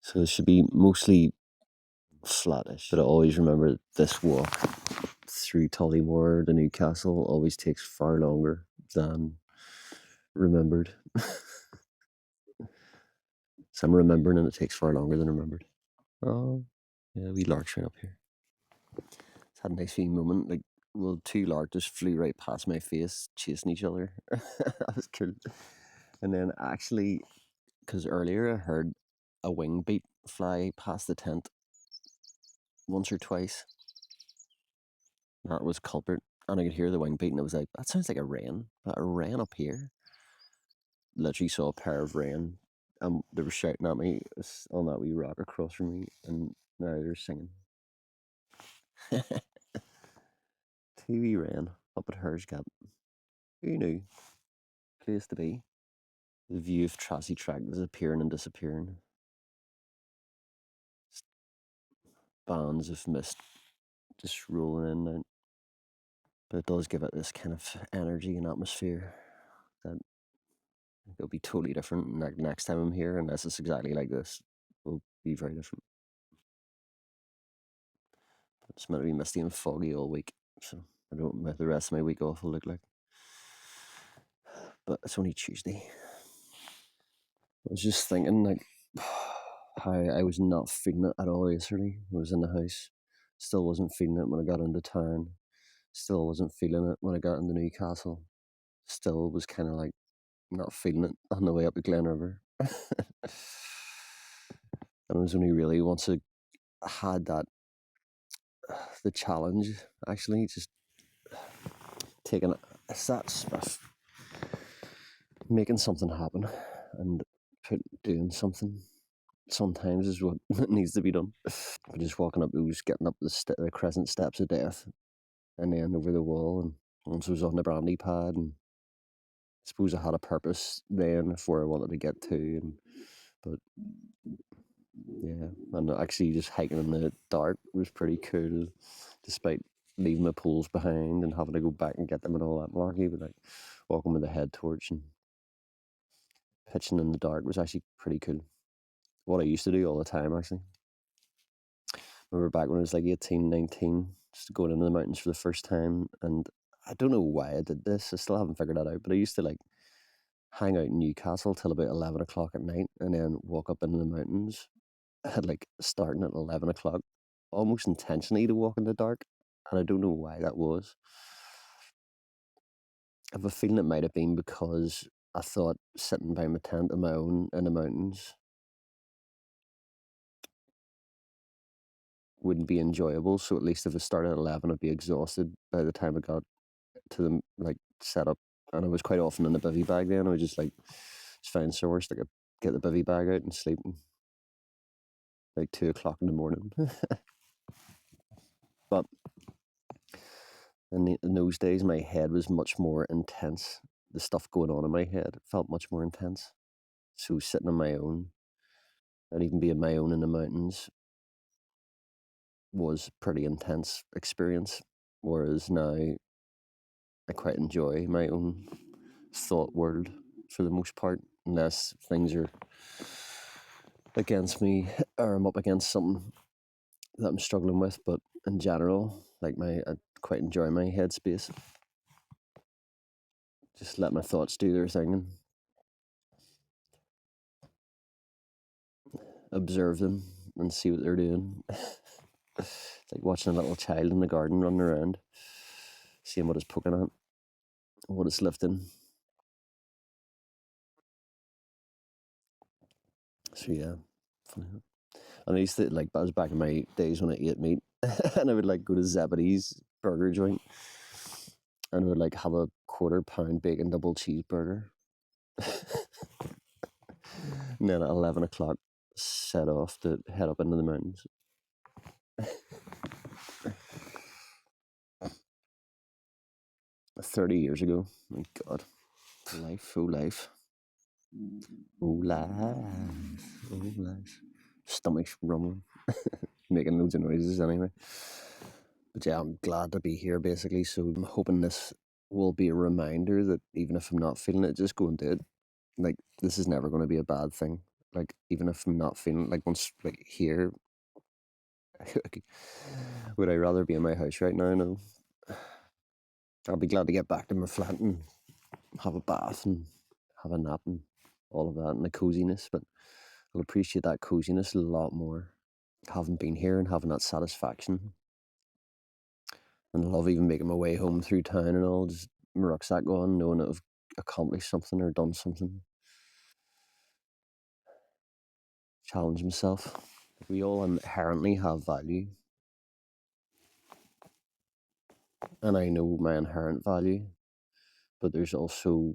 So it should be mostly flattish. But I always remember this walk through Tollymore to Newcastle always takes far longer than remembered. So I'm remembering and it takes far longer than remembered. Oh, yeah, we larks right up here. It's had a nice wee moment. Like, well, two larks just flew right past my face, chasing each other. That was cool. And then actually, because earlier I heard a wing beat fly past the tent once or twice. That was culprit. And I could hear the wing beat and I was like, that sounds like a wren. But a wren up here? Literally saw a pair of wren. They were shouting at me on that wee rock across from me, and now they're singing. Two wee wren up at Hers Gap. Who knew? Place to be. The view of Tracy Track is appearing and disappearing. Bands of mist just rolling in and out. But it does give it this kind of energy and atmosphere that it'll be totally different next time I'm here, unless it's exactly like this. It will be very different. It's meant to be misty and foggy all week, so I don't know what the rest of my week off will look like. But it's only Tuesday. I was just thinking, like, how I was not feeling it at all yesterday. I was in the house, still wasn't feeling it when I got into town, still wasn't feeling it when I got into Newcastle, still was kind of like not feeling it on the way up the Glen River. And it was only really once I had that, the challenge, actually, just taking it, it's that stuff, making something happen and doing something sometimes is what needs to be done. But just walking up those, getting up the crescent steps of death and then over the wall, and once I was on the brandy pad, and I suppose I had a purpose then of where I wanted to get to, but yeah, and actually just hiking in the dark was pretty cool, despite leaving my poles behind and having to go back and get them and all that malarkey. But like walking with a head torch and pitching in the dark was actually pretty cool. What I used to do all the time, actually. I remember back when I was like 18, 19, just going into the mountains for the first time, and I don't know why I did this. I still haven't figured that out, but I used to like hang out in Newcastle till about 11 o'clock at night and then walk up into the mountains at like starting at 11 o'clock, almost intentionally to walk in the dark. And I don't know why that was. I have a feeling it might have been because I thought sitting by my tent on my own in the mountains wouldn't be enjoyable. So at least if I started at 11, I'd be exhausted by the time I got to the like setup. And I was quite often in the bivy bag then. I would just find somewhere, stick get the bivy bag out and sleep like 2 o'clock in the morning. But in those days, my head was much more intense. The stuff going on in my head felt much more intense. So sitting on my own, and even being my own in the mountains, was a pretty intense experience. Whereas now, I quite enjoy my own thought world for the most part, unless things are against me or I'm up against something that I'm struggling with. But in general, like I quite enjoy my headspace. Just let my thoughts do their thing and observe them and see what they're doing. It's like watching a little child in the garden running around, seeing what it's poking at, what it's lifting. So yeah, funny. And I used to like, that was back in my days when I ate meat, and I would like go to Zebedee's burger joint, and I would like have a £1/4 bacon double cheeseburger, and then at 11 o'clock set off to head up into the mountains. 30 years ago, my God, life, oh life, oh life, oh life. Stomach's rumbling, making loads of noises anyway. But yeah, I'm glad to be here basically. So I'm hoping this will be a reminder that even if I'm not feeling it, just go and do it. Like, this is never going to be a bad thing. Like, even if I'm not feeling like once like here, would I rather be in my house right now? No. I'll be glad to get back to my flat and have a bath and have a nap and all of that and the coziness. But I'll appreciate that coziness a lot more having been here and having that satisfaction. And I love even making my way home through town and all, just my rucksack on, knowing that I've accomplished something or done something. Challenge myself. We all inherently have value. And I know my inherent value, but there's also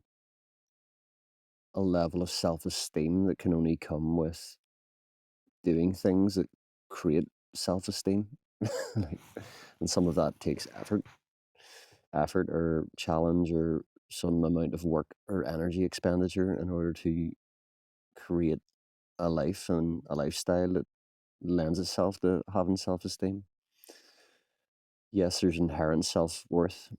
a level of self-esteem that can only come with doing things that create self-esteem. And some of that takes effort or challenge or some amount of work or energy expenditure in order to create a life and a lifestyle that lends itself to having self-esteem. Yes, there's inherent self-worth,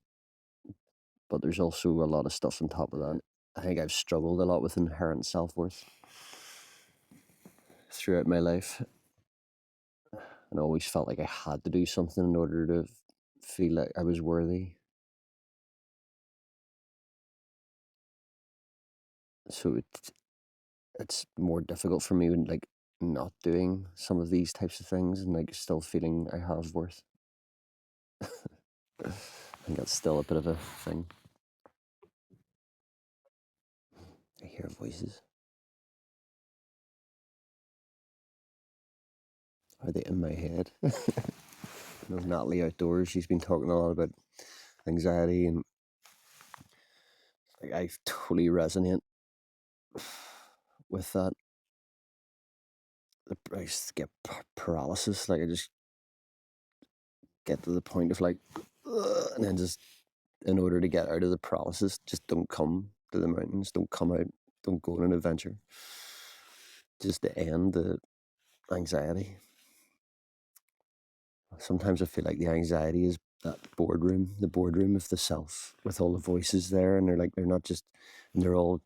but there's also a lot of stuff on top of that. I think I've struggled a lot with inherent self-worth throughout my life. and I always felt like I had to do something in order to feel like I was worthy. So it's more difficult for me when like not doing some of these types of things and like still feeling I have worth. I think that's still a bit of a thing. I hear voices. Are they in my head? You know, Natalie outdoors, she's been talking a lot about anxiety, and like I totally resonate with that. I just get paralysis. Like I just get to the point of like, and then just in order to get out of the paralysis, just don't come to the mountains, don't come out, don't go on an adventure. Just to end the anxiety. Sometimes I feel like the anxiety is that boardroom, the boardroom of the self, with all the voices there, and they're not just, and they're all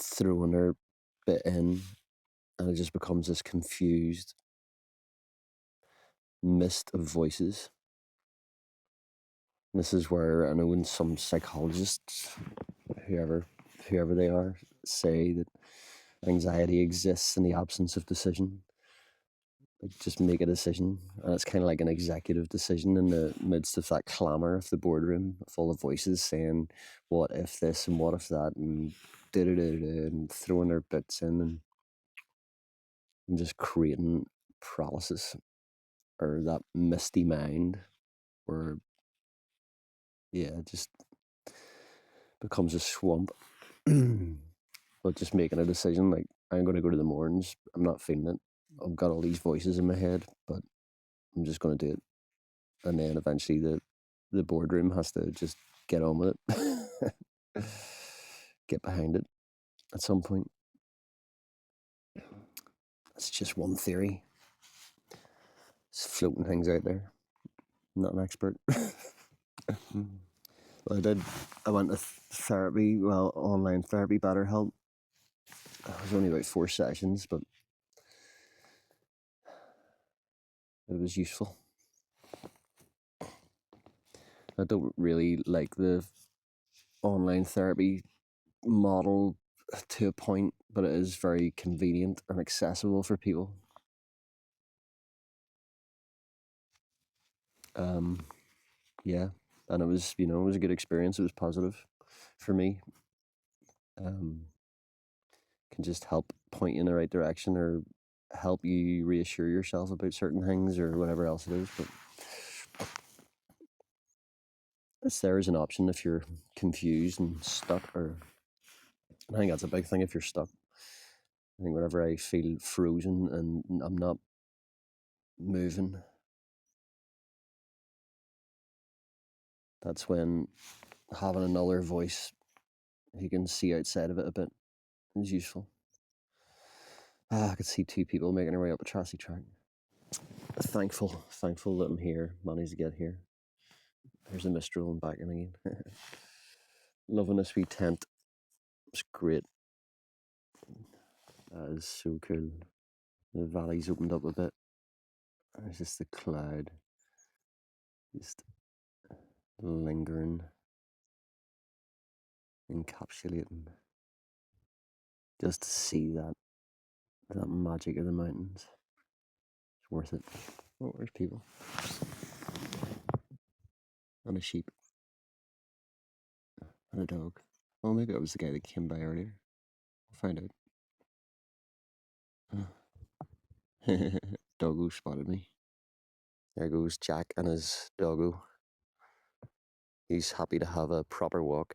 throwing their bit in, and it just becomes this confused mist of voices. And this is where I know when some psychologists, whoever they are, say that anxiety exists in the absence of decision. Like just make a decision, and it's kind of like an executive decision in the midst of that clamor of the boardroom, of all the voices saying, "What if this and what if that," and and throwing their bits in and just creating paralysis or that misty mind, where it just becomes a swamp. But just making a decision like I'm going to go to the Mournes. I'm not feeling it. I've got all these voices in my head, but I'm just going to do it. And then eventually the boardroom has to just get on with it, get behind it at some point. That's just one theory. It's floating things out there. I'm not an expert. Well, I went to therapy, online therapy, BetterHelp. It was only about 4 sessions, but it was useful. I don't really like the online therapy model to a point, but it is very convenient and accessible for people. Yeah, and it was, it was a good experience. It was positive for me. Can just help point you in the right direction or help you reassure yourself about certain things or whatever else it is. But it's there as an option if you're confused and stuck, or I think that's a big thing if you're stuck. I think whenever I feel frozen and I'm not moving, that's when having another voice who can see outside of it a bit is useful. I could see 2 people making their way up a trashy track. Thankful that I'm here, managed to get here. There's a Mistral and back in again. Loving this wee tent. It's great. That is so cool. The valley's opened up a bit. There's just the cloud. Just lingering. Encapsulating. Just to see that magic of the mountains. It's worth it. Oh, there's people. And a sheep. And a dog. Well, maybe that was the guy that came by earlier. We'll find out. Doggo spotted me. There goes Jack and his doggo. He's happy to have a proper walk.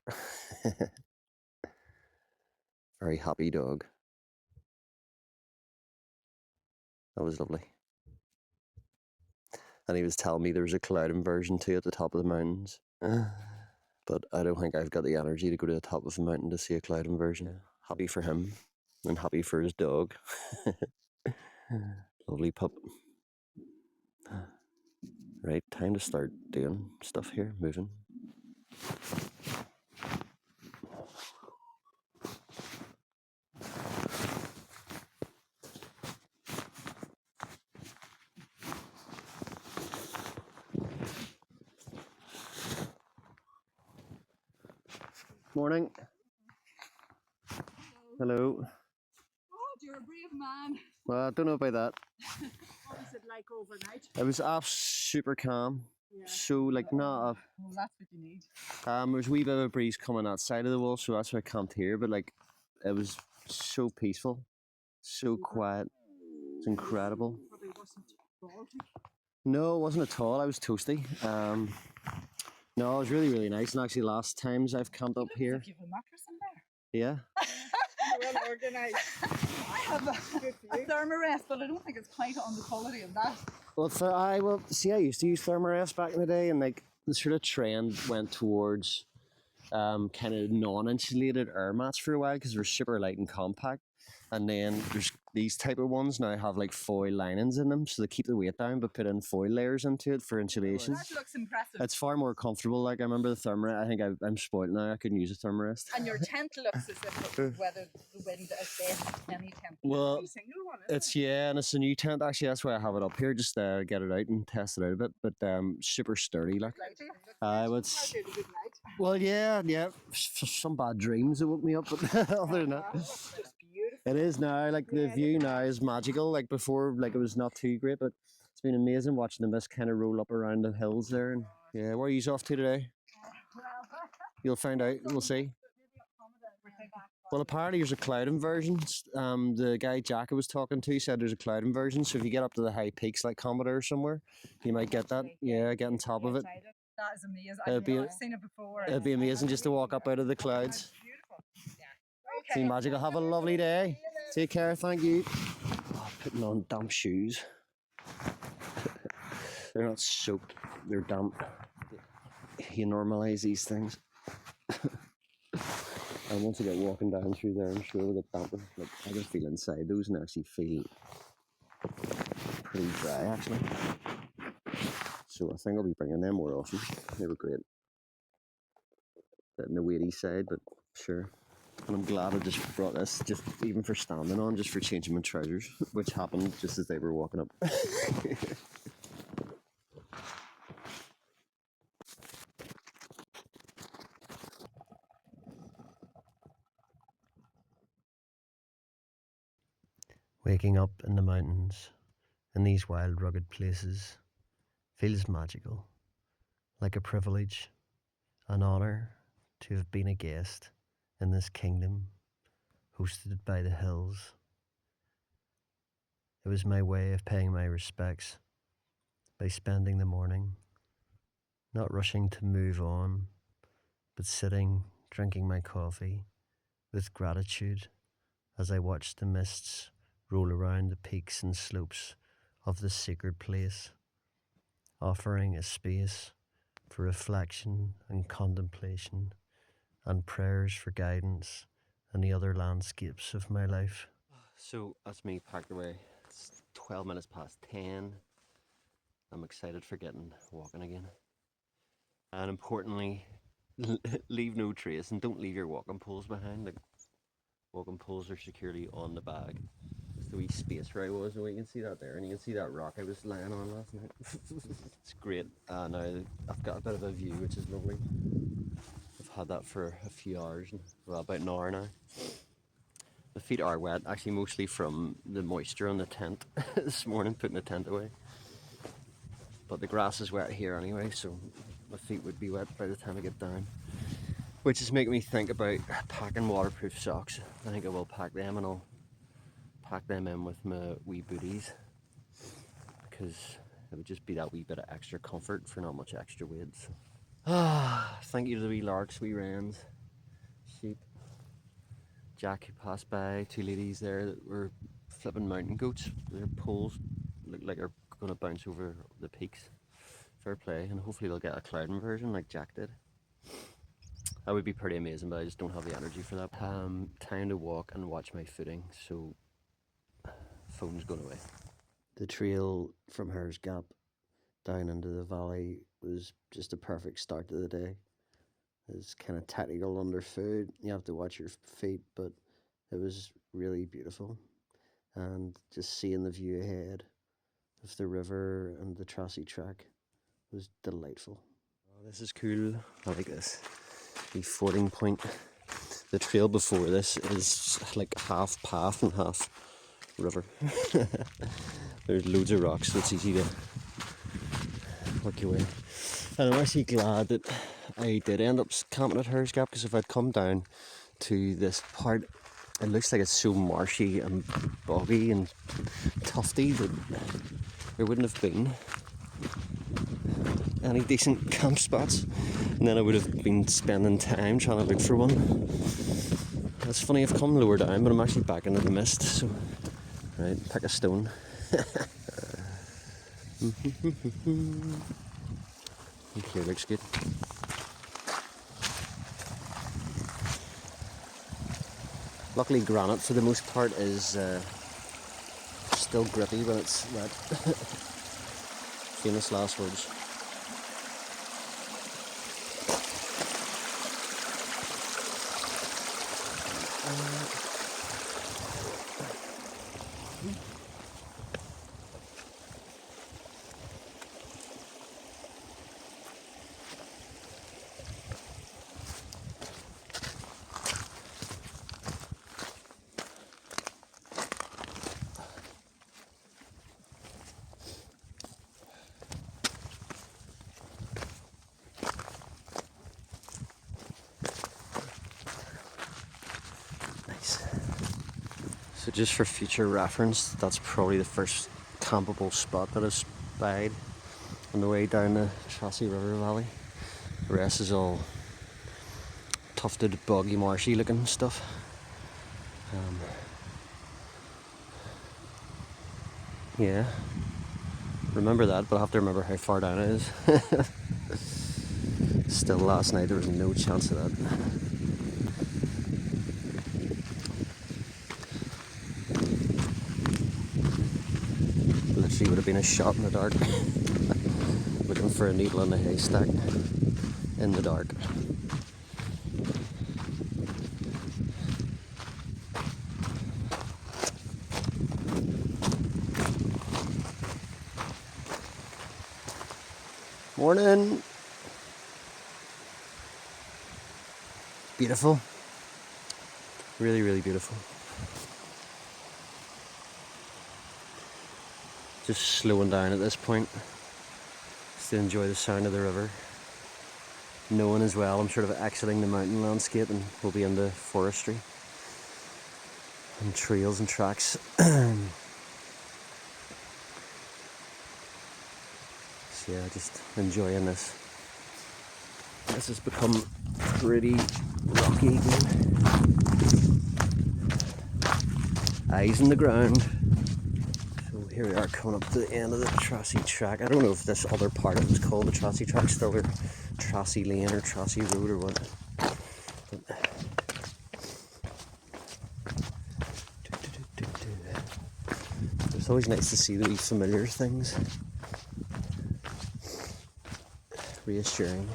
Very happy dog. That was lovely. And he was telling me there was a cloud inversion too at the top of the mountains. But I don't think I've got the energy to go to the top of a mountain to see a cloud inversion. Happy for him and happy for his dog. Lovely pup. Right, time to start doing stuff here, moving. Morning. Hello. Oh, you're a brave man. Well, I don't know about that. What was it like overnight? It was super calm. Yeah. So like not Well, that's what you need. there's a wee bit of a breeze coming outside of the wall, so that's why I camped here. But like it was so peaceful, so quiet. It's incredible. Probably wasn't Baltic. No, it wasn't at all. I was toasty. No, it was really, really nice. And actually, last times I've camped up here. If you have a mattress in there. Yeah. Well organised. I have a thermarest, but I don't think it's quite on the quality of that. Well, I used to use thermarest back in the day, and like the sort of trend went towards kind of non-insulated air mats for a while because they're super light and compact. And then there's these type of ones now have like foil linings in them, so they keep the weight down but put in foil layers into it for insulation. That looks impressive. It's far more comfortable. Like I remember the thermarest. I think I'm spoiled now. I couldn't use a thermarest. And your tent looks as if it would weather the wind as best any tent. Well, It's a single one, isn't it's and it's a new tent actually. That's why I have it up here, just get it out and test it out a bit. But super sturdy. Like it's a good night. well, yeah. Some bad dreams that woke me up, but other than that. It's just beautiful. It is now, like the view now is magical. Like before, like it was not too great, but it's been amazing watching the mist kind of roll up around the hills there. And yeah, where are you off to today? You'll find out. We'll see. Well, apparently there's a cloud inversion. The guy Jack I was talking to said there's a cloud inversion. So if you get up to the high peaks like Commodore or somewhere, you might get that. Yeah, get on top of it. That is amazing. I've seen it before. It'd be amazing just to walk up out of the clouds. Beautiful. Yeah. See magical. Have a lovely day. Take care. Thank you. Oh, putting on damp shoes. They're not soaked. They're damp. You normalise these things. And once I get walking down through there, I'm sure they'll get damper. Like I can feel inside those and actually feel pretty dry actually. So I think I'll be bringing them more often. They were great. Bit on the weighty side, but sure. And I'm glad I just brought this, just even for standing on, just for changing my trousers, which happened just as they were walking up. Waking up in the mountains, in these wild, rugged places, feels magical, like a privilege, an honour to have been a guest in this kingdom, hosted by the hills. It was my way of paying my respects by spending the morning, not rushing to move on, but sitting, drinking my coffee with gratitude as I watched the mists roll around the peaks and slopes of this sacred place, offering a space for reflection and contemplation and prayers for guidance and the other landscapes of my life. So that's me packed away. It's 12 minutes past 10. I'm excited for getting walking again. And importantly, leave no trace and don't leave your walking poles behind. Like, walking poles are securely on the bag. It's the wee space where I was. Oh, you can see that there, and you can see that rock I was lying on last night. It's great. Now I've got a bit of a view, which is lovely. I've had that for a few hours, well, about an hour now. The feet are wet, actually mostly from the moisture on the tent this morning, putting the tent away. But the grass is wet here anyway, so my feet would be wet by the time I get down. Which is making me think about packing waterproof socks. I think I will pack them, and I'll pack them in with my wee booties, because it would just be that wee bit of extra comfort for not much extra weight. So. Thank you to the wee larks, wee wrens, sheep. Jack who passed by, two ladies there that were flipping mountain goats. Their poles look like they're going to bounce over the peaks. Fair play, and hopefully they'll get a cloud inversion like Jack did. That would be pretty amazing, but I just don't have the energy for that. Time to walk and watch my footing, so phone's going away. The trail from Hers Gap down into the valley was just a perfect start to the day. It's kind of technical underfoot, you have to watch your feet, but it was really beautiful. And just seeing the view ahead of the river and the Tracy track was delightful. Oh, this is cool. I like this. the fording point. The trail before this is like half path and half river. There's loads of rocks, so it's easy to work your way. And I'm actually glad that I did end up camping at Hare's Gap, because if I'd come down to this part, it looks like it's so marshy and boggy and tufty that there wouldn't have been any decent camp spots, and then I would have been spending time trying to look for one. It's funny, I've come lower down, but I'm actually back into the mist, so right, pick a stone. Okay, looks good. Luckily granite for the most part is still gritty when it's wet. Famous last words. So just for future reference, that's probably the first campable spot that I've spied on the way down the Tracy River Valley. The rest is all tufted, boggy, marshy looking stuff. Yeah, remember that, but I have to remember how far down it is. Still last night there was no chance of that. Literally would have been a shot in the dark. Looking for a needle in a haystack in the dark. Morning. Beautiful. Really, really beautiful. Just slowing down at this point, just to enjoy the sound of the river. Knowing as well I'm sort of exiting the mountain landscape and we'll be into forestry and trails and tracks. So yeah, just enjoying this. This has become pretty rocky again. Eyes on the ground. So here we are coming up to the end of the Tracy track. I don't know if this other part of it was called the Tracy track still, or Tracy Lane or Tracy Road or what. But it's always nice to see the wee familiar things. Reassuring.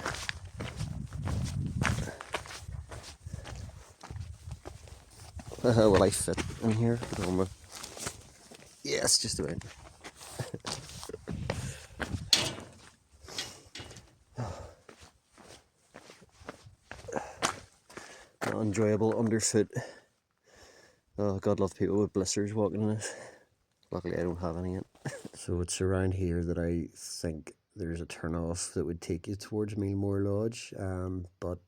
Will I fit in here? Yes, just about. Not enjoyable underfoot. Oh, God love people with blisters walking in this. Luckily I don't have any yet. So it's around here that I think there's a turn off that would take you towards Mourne Lodge, but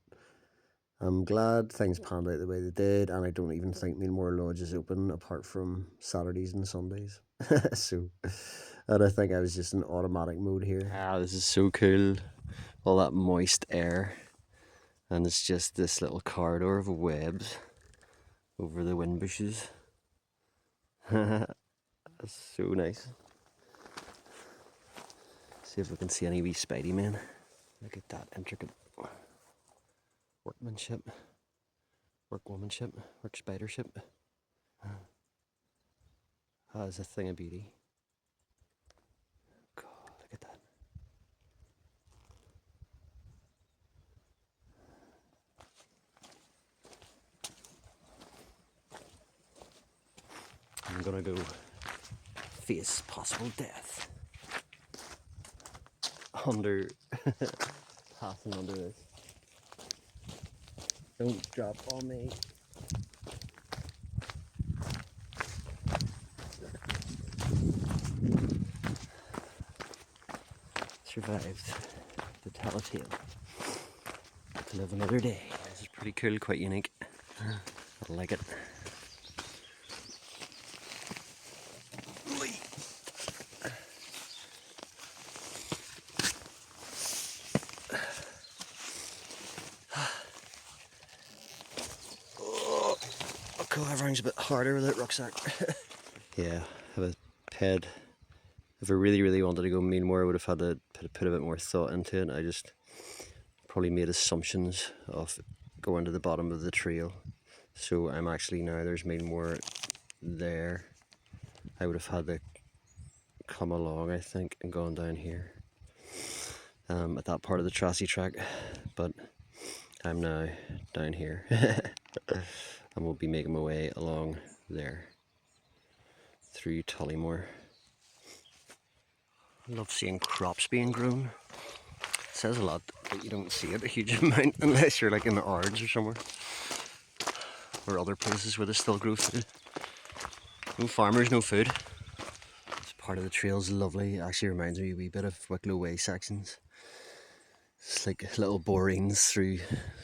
I'm glad things panned out the way they did, and I don't even think Mourne Lodge is open apart from Saturdays and Sundays. So, and I think I was just in automatic mode here. Ah, this is so cool. All that moist air, and it's just this little corridor of webs over the wind bushes. That's so nice. See if we can see any wee Spidey men. Look at that intricate workmanship, workwomanship, work spidership. That is a thing of beauty. God, look at that. I'm gonna go face possible death under passing under this. Don't drop on me. Survived to tell a tale. To live another day. This is pretty cool, quite unique. I like it. Oh, everything's a bit harder without rucksack. Yeah, if I really wanted to go Mourne, I would have had to put a bit more thought into it. I just probably made assumptions of going to the bottom of the trail. So I'm actually now, there's Mourne there. I would have had to come along, I think, and gone down here at that part of the Tracy track, but I'm now down here and we'll be making my way along there through Tollymore. I love seeing crops being grown. It says a lot, but you don't see it a huge amount unless you're like in the Ards or somewhere, or other places where they still grow food. No farmers, no food. This part of the trail's lovely. It actually reminds me a wee bit of Wicklow Way sections. It's like little borings through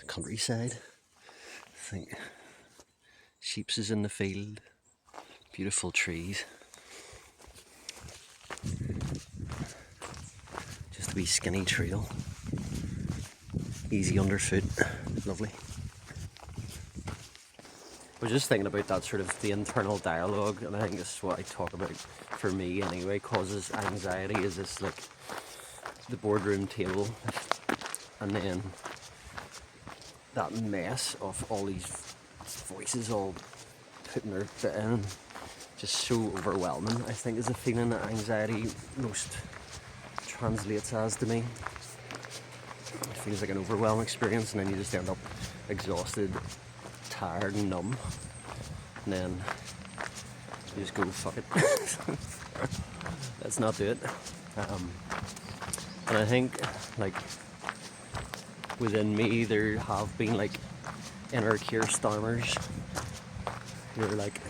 countryside. I think sheep's is in the field. Beautiful trees. Just a wee skinny trail. Easy underfoot. Lovely. I was just thinking about that sort of the internal dialogue, and I think this is what I talk about for me anyway, causes anxiety, is this like the boardroom table and then that mess of all these voices all putting their bit in, just so overwhelming, I think, is a feeling that anxiety most translates as to me. It feels like an overwhelming experience, and then you just end up exhausted, tired and numb, and then you just go, fuck it. Let's not do it. And I think, like, within me there have been like inner Keir Starmers who are like,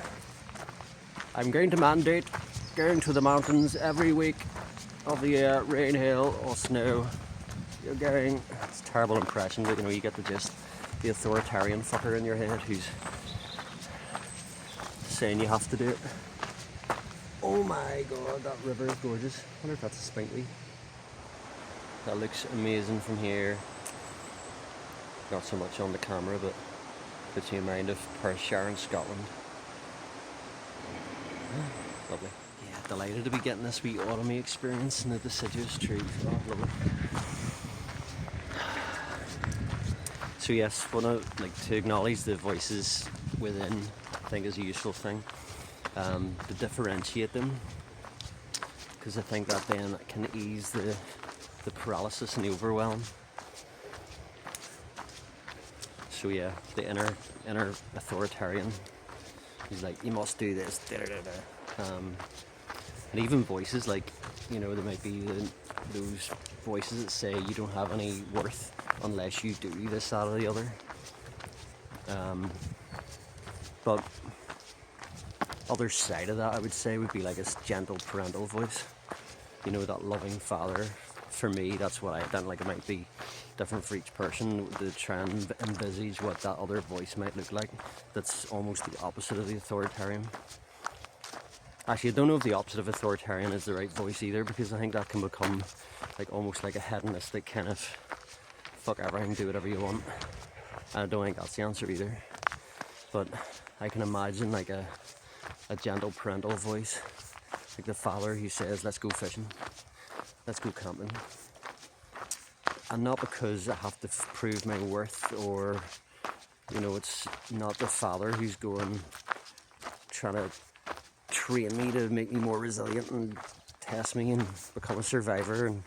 I'm going to mandate going to the mountains every week of the year, rain, hail or snow. You're going. It's a terrible impression, but you know, you get the gist. The authoritarian fucker in your head who's saying you have to do it. Oh my god, that river is gorgeous. I wonder if that's a spinkly. That looks amazing from here. Not so much on the camera, but puts you in mind of Fjern, Scotland. Lovely. Yeah, delighted to be getting this wee autumny experience in the deciduous trees. Oh, lovely. So yes, to acknowledge the voices within, I think, is a useful thing. To differentiate them, because I think that then can ease the paralysis and the overwhelm. So yeah, the inner authoritarian is like, you must do this, and even voices like, you know, there might be those voices that say you don't have any worth unless you do this, that or the other. But other side of that, I would say, would be like a gentle parental voice. You know, that loving father. For me, that's what I don't like. It might be different for each person to try and envisage what that other voice might look like. That's almost the opposite of the authoritarian. Actually, I don't know if the opposite of authoritarian is the right voice either, because I think that can become like almost like a hedonistic kind of fuck everything, do whatever you want. And I don't think that's the answer either. But I can imagine like a gentle parental voice, like the father who says, let's go fishing, let's go camping. And not because I have to prove my worth, or, you know, it's not the father who's going, trying to train me to make me more resilient and test me and become a survivor and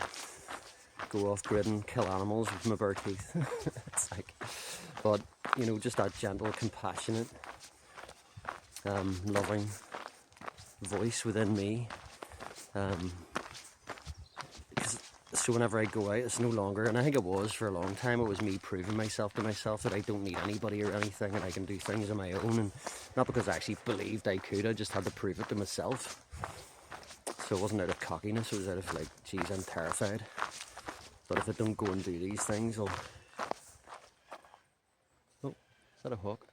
go off grid and kill animals with my bare teeth. It's like, but, you know, just that gentle, compassionate, loving voice within me. Because So whenever I go out, it's no longer, and I think it was for a long time, it was me proving myself to myself that I don't need anybody or anything, and I can do things on my own. And not because I actually believed I could, I just had to prove it to myself. So it wasn't out of cockiness, it was out of like, geez, I'm terrified. But if I don't go and do these things, I'll... Oh, is that a hawk?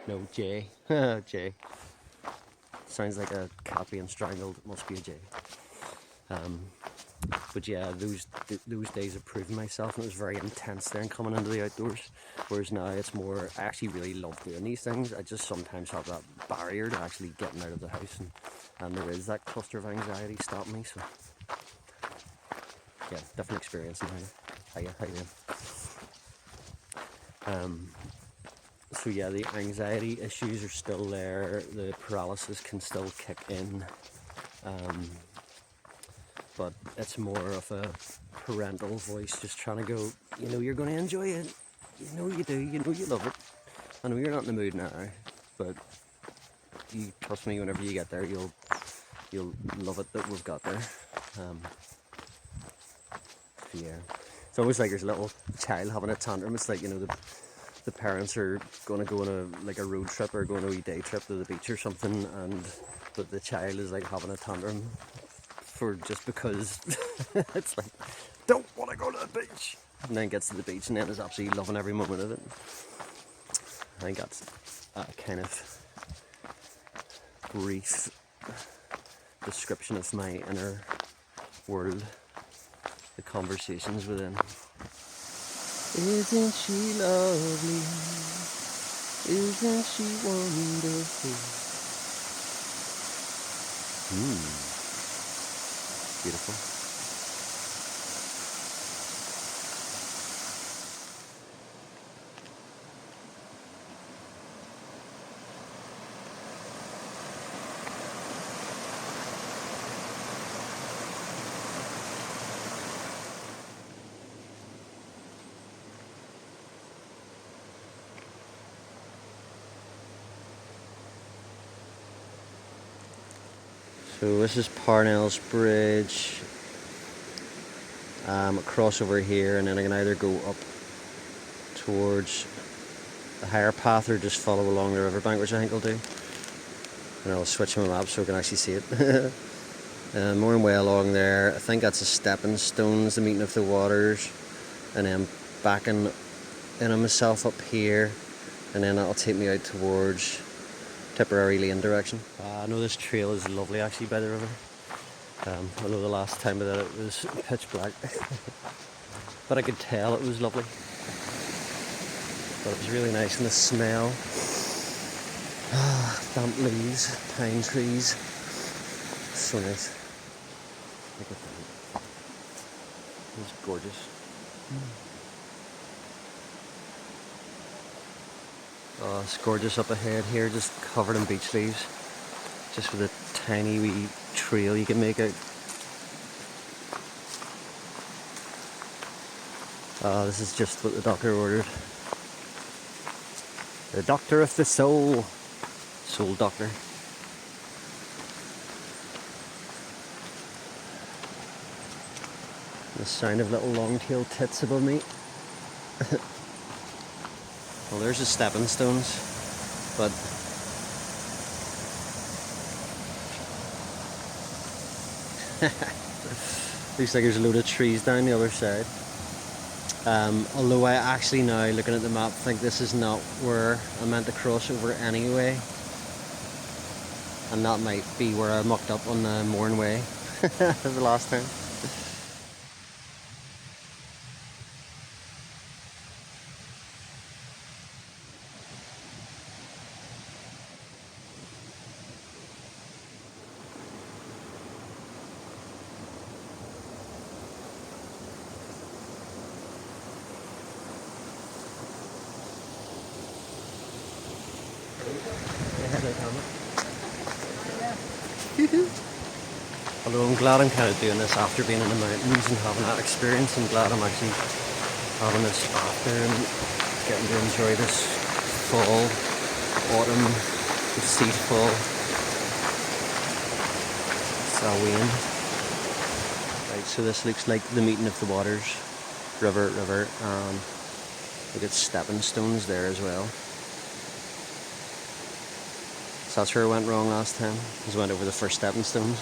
No, Jay. Jay. Sounds like a cat being strangled. It must be a Jay. But yeah, those days of proving myself, and it was very intense then coming into the outdoors. Whereas now it's more, I actually really love doing these things. I just sometimes have that barrier to actually getting out of the house, and there is that cluster of anxiety stopping me. So yeah, different experience. How you doing? So yeah, the anxiety issues are still there. The paralysis can still kick in. But it's more of a parental voice just trying to go, you know you're going to enjoy it. You know you do. You know you love it. I know you're not in the mood now, but you trust me, whenever you get there, you'll love it that we've got there. Yeah. It's almost like there's a little child having a tantrum. It's like, you know, the parents are going to go on a road trip or going on a wee day trip to the beach or something, but the child is like having a tantrum for just because it's like, don't want to go to the beach, and then gets to the beach and then is absolutely loving every moment of it. I think that's a kind of brief description of my inner world, the conversations within. Isn't she lovely? Isn't she wonderful? Beautiful. So this is Parnell's Bridge. Across over here, and then I can either go up towards the higher path or just follow along the riverbank, which I think I'll do. And I'll switch my map so I can actually see it. More way along there. I think that's a stepping stones, the meeting of the waters, and then backing in on myself up here, and then that'll take me out towards Tipperary Lane direction. I know this trail is lovely actually by the river. Although the last time I did it was pitch black. But I could tell it was lovely. But it was really nice, and the smell. Damp leaves, pine trees. So nice. Look at that. It's gorgeous. Oh, it's gorgeous up ahead here, just covered in beech leaves. Just with a tiny wee trail you can make out. This is just what the doctor ordered. The doctor of the soul. Soul doctor. The sound of little long-tailed tits above me. Well, there's the stepping stones, but looks like there's a load of trees down the other side. Although I actually now, looking at the map, think this is not where I meant to cross over anyway. And that might be where I mucked up on the Mourne way the last time. Although I'm glad I'm kind of doing this after being in the mountains and having that experience. I'm glad I'm actually having this after and getting to enjoy this fall, autumn, the seed fall. It's Halloween. Right, so this looks like the meeting of the waters, river, and look at stepping stones there as well. So that's where I went wrong last time, because I went over the first stepping stones.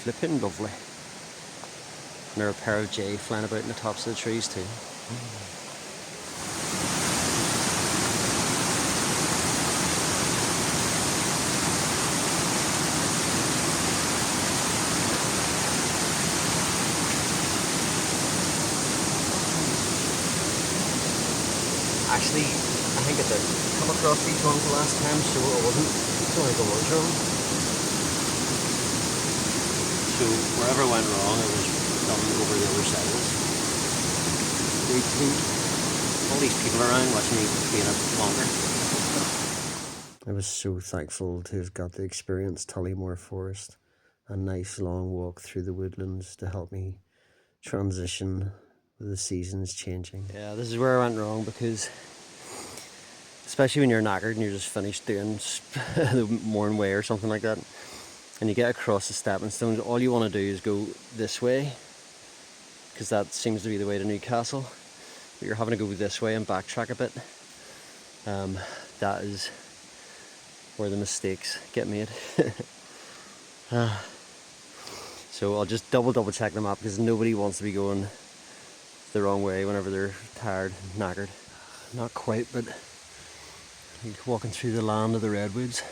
Flipping lovely. And there are a pair of jay flying about in the tops of the trees too. Actually, I think I did come across these ones the last time, so I wasn't. I don't think I was wrong. So wherever I went wrong, it was done over the other side of it. All these people around watching me be in it longer. I was so thankful to have got to experience Tollymore Forest. A nice long walk through the woodlands to help me transition with the seasons changing. Yeah, this is where I went wrong, because especially when you're knackered and you're just finished doing the Mourne way or something like that, and you get across the stepping stones, all you want to do is go this way, because that seems to be the way to Newcastle, but you're having to go this way and backtrack a bit. That is where the mistakes get made. So I'll just double check the map, because nobody wants to be going the wrong way whenever they're tired and knackered. Not quite, but walking through the land of the redwoods.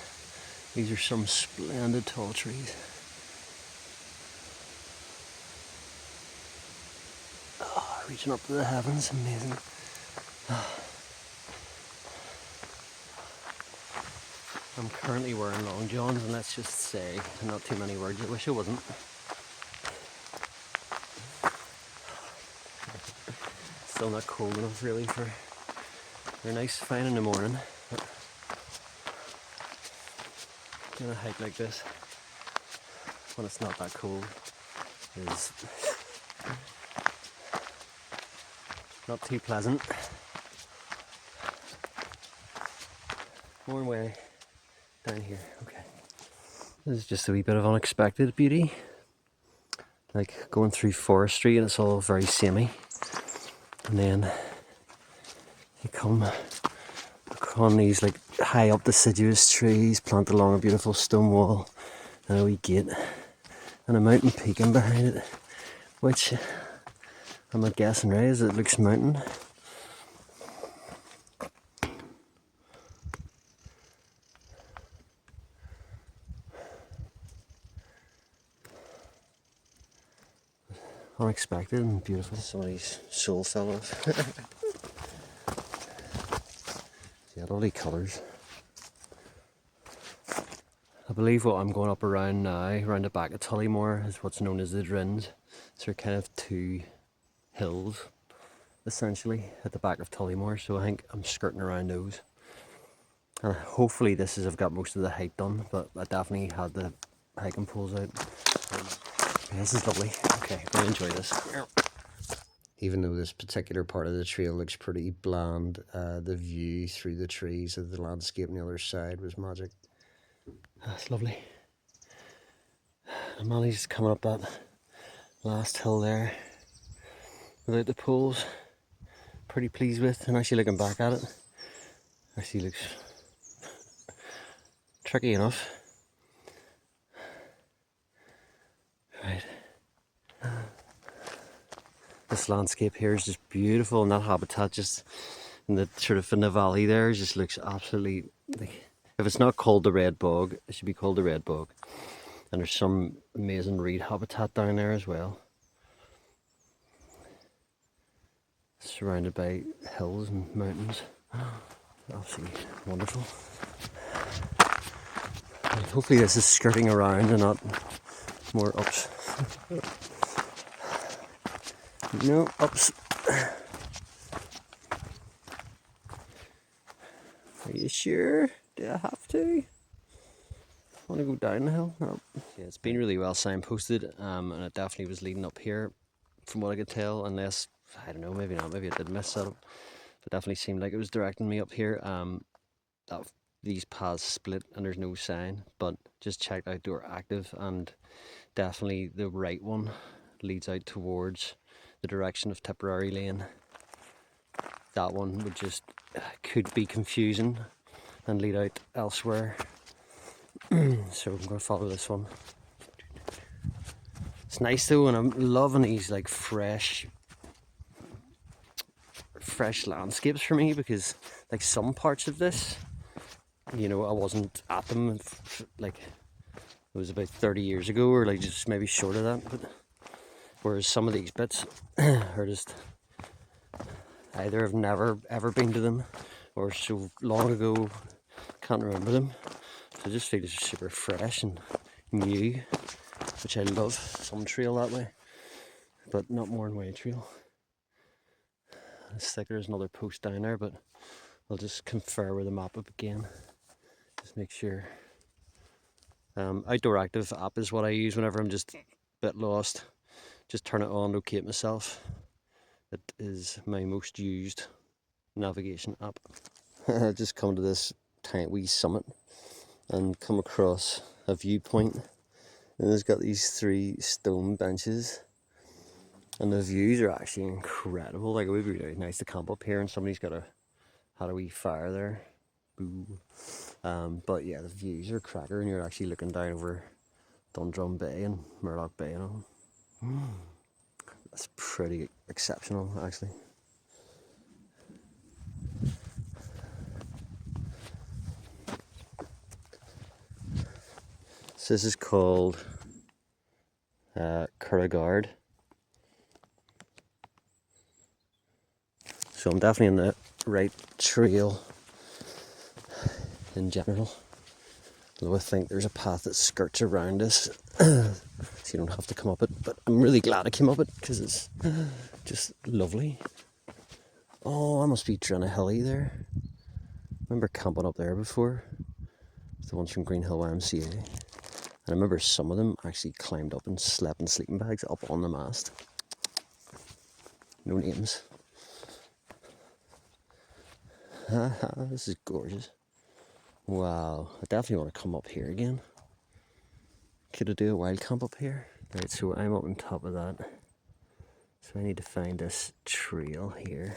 These are some splendid tall trees. Oh, reaching up to the heavens, amazing. I'm currently wearing long johns, and let's just say, not too many words, I wish I wasn't. Still not cold enough really for, they're nice fine in the morning. Doing a hike like this, when it's not that cold, is not too pleasant. More way down here, okay. This is just a wee bit of unexpected beauty. Like going through forestry and it's all very samey. And then you come on these like high up deciduous trees planted along a beautiful stone wall, and a wee gate and a mountain peaking behind it, which I'm not guessing right as it looks mountain. Unexpected and beautiful. Somebody's soul fell off. Yeah, lovely colours. I believe what I'm going up around now, around the back of Tollymore, is what's known as the Drins. So they're kind of two hills, essentially, at the back of Tollymore. So I think I'm skirting around those. And hopefully I've got most of the hike done, but I definitely had the hiking poles out. This is lovely. Okay, really enjoy this. Even though this particular part of the trail looks pretty bland, the view through the trees of the landscape on the other side was magic. That's lovely. And Molly's coming up that last hill there without the poles. Pretty pleased with, and actually looking back at it, actually looks tricky enough. Right. This landscape here is just beautiful, and that habitat just in the sort of in the valley there just looks absolutely like, if it's not called the red bog, it should be called the red bog. And there's some amazing reed habitat down there as well, surrounded by hills and mountains. Absolutely wonderful. And hopefully this is skirting around and not more ups. No ups. Are you sure? Do I have to? Want to go down the hill? No. Yeah, it's been really well signposted, and it definitely was leading up here, from what I could tell. Unless, I don't know, maybe not. Maybe I did miss that. But definitely seemed like it was directing me up here. That these paths split and there's no sign, but just checked Outdoor Active and definitely the right one leads out towards the direction of Tipperary Lane. That one would just could be confusing and lead out elsewhere. So I'm going to follow this one. It's nice though, and I'm loving these like fresh landscapes for me, because like some parts of this, you know, I wasn't at them like it was about 30 years ago, or like just maybe short of that, but whereas some of these bits are just either I've never ever been to them or so long ago can't remember them, so it just feels super fresh and new, which I love. Some trail that way, but not Mourne Way trail. It's like there's another post down there, but I'll just confer with the map up again, just make sure. Outdoor Active app is what I use whenever I'm just a bit lost. Just turn it on, locate myself. It is my most used navigation app. I just come to this tiny wee summit and come across a viewpoint, and it's got these 3 stone benches, and the views are actually incredible. Like, it would be really nice to camp up here, and somebody's had a wee fire there. Boo. But yeah, the views are cracker, and you're actually looking down over Dundrum Bay and Murlock Bay and all. That's pretty exceptional, actually. So this is called Curragard. So I'm definitely in the right trail in general. Although I think there's a path that skirts around this, so you don't have to come up it. But I'm really glad I came up it, because it's just lovely. Oh, I must be Hilly there. I remember camping up there before. The ones from Green Hill YMCA. And I remember some of them actually climbed up and slept in sleeping bags up on the mast. No names. This is gorgeous. Wow, I definitely want to come up here again. Could I do a wild camp up here? Right, so I'm up on top of that. So I need to find this trail here.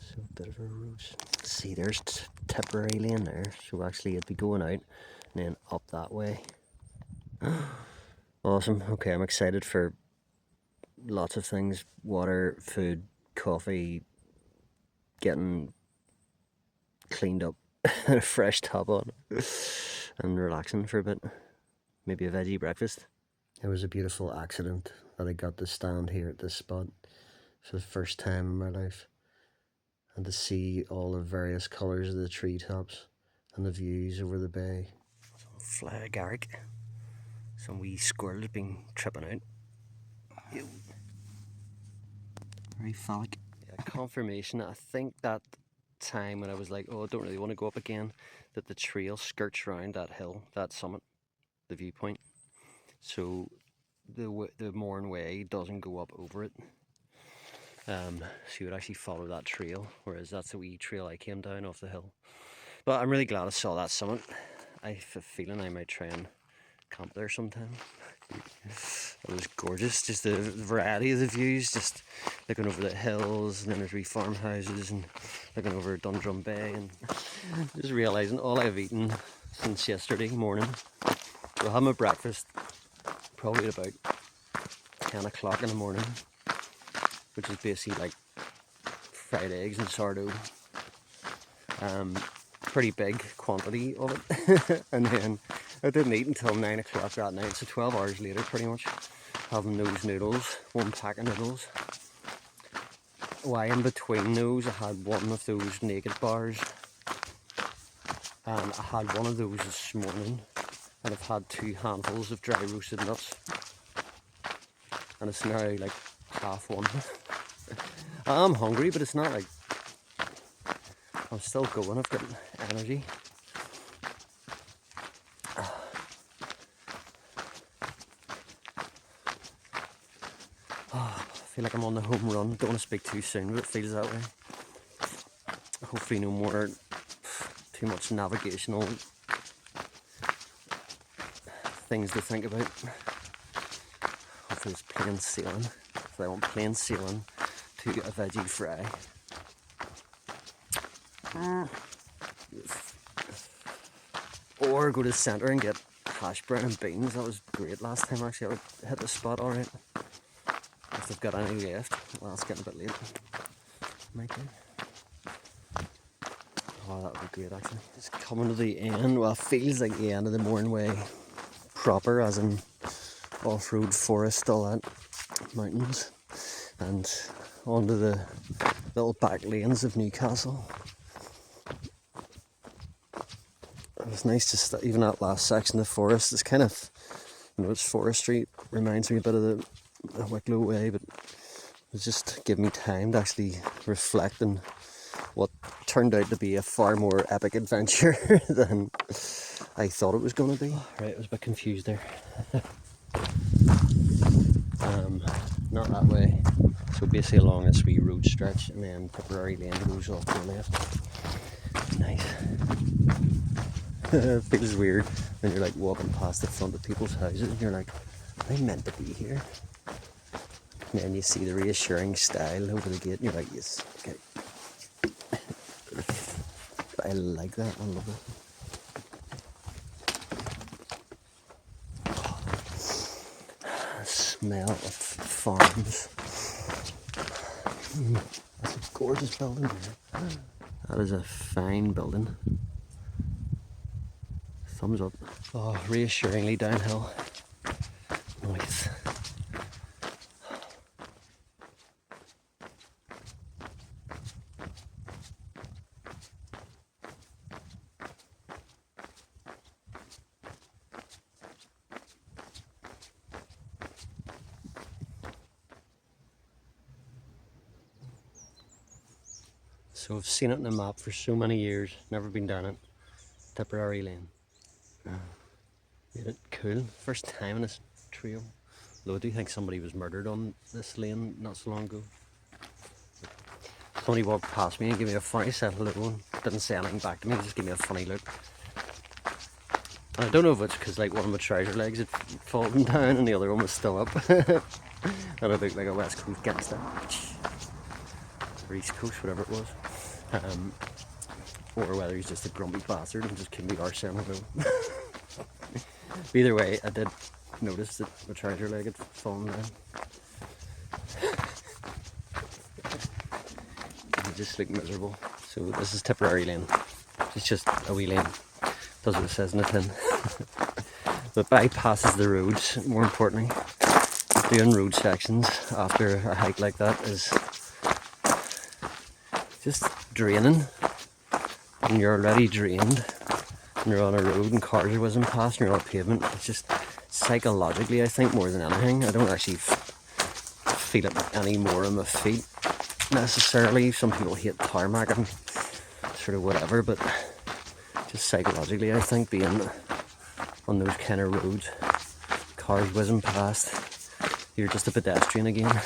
So a bit of a road. See, there's Tipperary Lane there. So actually I'd be going out and then up that way. Awesome. Okay, I'm excited for lots of things. Water, food, coffee, getting cleaned up, a fresh top on, and relaxing for a bit. Maybe a veggie breakfast. It was a beautiful accident that I got to stand here at this spot for the first time in my life, and to see all the various colours of the treetops and the views over the bay. Some fly garrick. Some wee squirrel has been tripping out. Ew. Very phallic. Yeah, confirmation. I think that time when I was like, oh, I don't really want to go up again, that the trail skirts around that hill, that summit, the viewpoint. So the Mourne Way doesn't go up over it. So you would actually follow that trail, whereas that's a wee trail I came down off the hill. But I'm really glad I saw that summit. I have a feeling I might try and camp there sometime. It was gorgeous, just the variety of the views, just looking over the hills, and then there's wee farmhouses, and looking over Dundrum Bay, and just realising all I've eaten since yesterday morning. So I had my breakfast probably at about 10 o'clock in the morning, which is basically like fried eggs and sourdough. Pretty big quantity of it. And then I didn't eat until 9 o'clock that night, so 12 hours later pretty much, having those noodles, 1 pack of noodles. Why, in between those I had one of those naked bars, and I had one of those this morning, and I've had 2 handfuls of dry roasted nuts, and it's now like 1:30. I'm hungry, but it's not like I'm still going. I've got energy. feel like I'm on the home run. Don't want to speak too soon, but it feels that way. Hopefully no more too much navigational things to think about. Hopefully it's plain sailing. So I want plain sailing to a veggie fry. Or go to the centre and get hash brown and beans. That was great last time actually. I hit the spot alright. If they've got any left. Well, it's getting a bit late. Might be. Oh, that would be great actually. Just coming to the end. Well, it feels like the end of the Mourne Way proper, as in off-road forest, all that, mountains, and onto the little back lanes of Newcastle. It was nice to even that last section of forest. It's kind of, it's forestry, reminds me a bit of the Wicklow Way, but it just gave me time to actually reflect on what turned out to be a far more epic adventure than I thought it was going to be. Right, I was a bit confused there. Not that way. So basically along this wee road stretch, and then Tipperary Lane goes off to the left. Nice. It feels weird when you're like walking past the front of people's houses and you're like, am I meant to be here? And then you see the reassuring style over the gate and you're like, yes, okay. I like that, I love it. Smell of farms. That's a gorgeous building here. That is a fine building. Thumbs up. Oh, reassuringly downhill. Nice. So I've seen it on the map for so many years, never been down it. Tipperary Lane. Made it cool. First time in this trail. Though I do think somebody was murdered on this lane not so long ago. Somebody walked past me and gave me a funny, said hello and didn't say anything back to me, just gave me a funny look. And I don't know if it's because like one of my trouser legs had fallen down and the other one was still up. And I looked like a West Coast gangster. Or East Coast, whatever it was. Or whether he's just a grumpy bastard and just couldn't be arsed saying hello. Either way, I did notice that my trouser leg had fallen down. I just looked miserable. So this is Tipperary Lane. It's just a wee lane. Does what it says in the tin. But bypasses the roads, more importantly. Doing road sections after a hike like that is just draining. And you're already drained. And you're on a road and cars are whizzing past and you're on pavement. It's just psychologically, I think, more than anything. I don't actually feel it any more on my feet necessarily. Some people hate tarmac and sort of whatever, but just psychologically, I think being on those kind of roads, cars whizzing past, you're just a pedestrian again.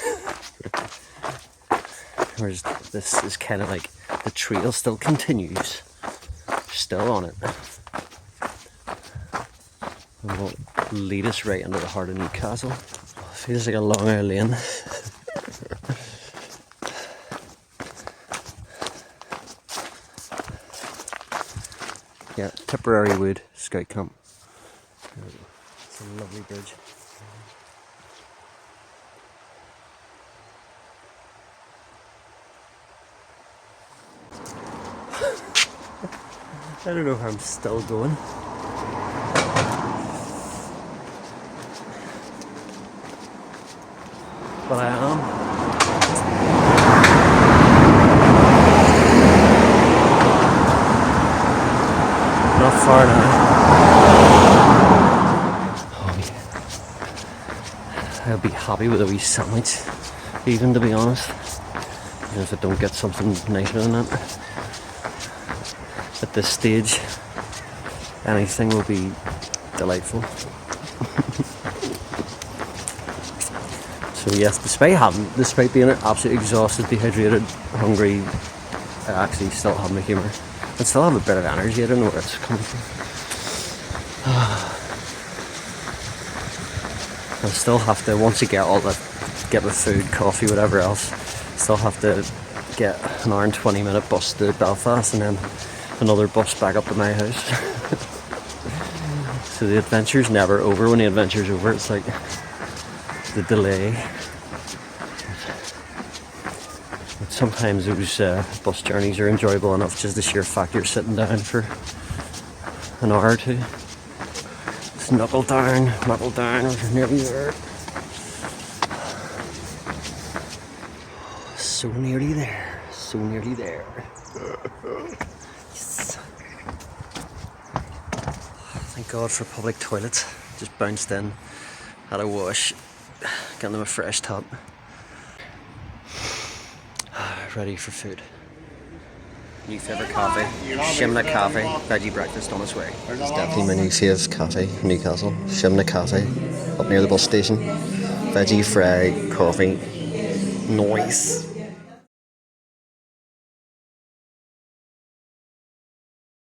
Whereas this is kind of like the trail still continues. You're still on it. And will lead us right into the heart of Newcastle. Feels like a long old lane. Yeah, Tipperary Wood Scout Camp. It's a lovely bridge. I don't know if I'm still going. But I am. Not far now. Oh yeah. I'll be happy with a wee sandwich, even to be honest. Even if I don't get something nicer than that. At this stage, anything will be delightful. So So yes, despite being absolutely exhausted, dehydrated, hungry, I actually still have my humour. I still have a bit of energy. I don't know where it's coming from. I still have to, once you get all that, get my food, coffee, whatever else, still have to get an hour and 20-minute bus to Belfast and then another bus back up to my house. So the adventure's never over. When the adventure's over, it's like the delay. But sometimes those bus journeys are enjoyable enough, just the sheer fact you're sitting down for an hour or two. Just knuckle down, we're nearly there. So nearly there, so nearly there. Yes. Thank God for public toilets. Just bounced in, had a wash, got them a fresh top. Ready for food. New favourite coffee, Shimna coffee, veggie breakfast on its way. It's definitely my new fave coffee, Newcastle. Shimna coffee, up near the bus station. Veggie, fried, coffee, nice.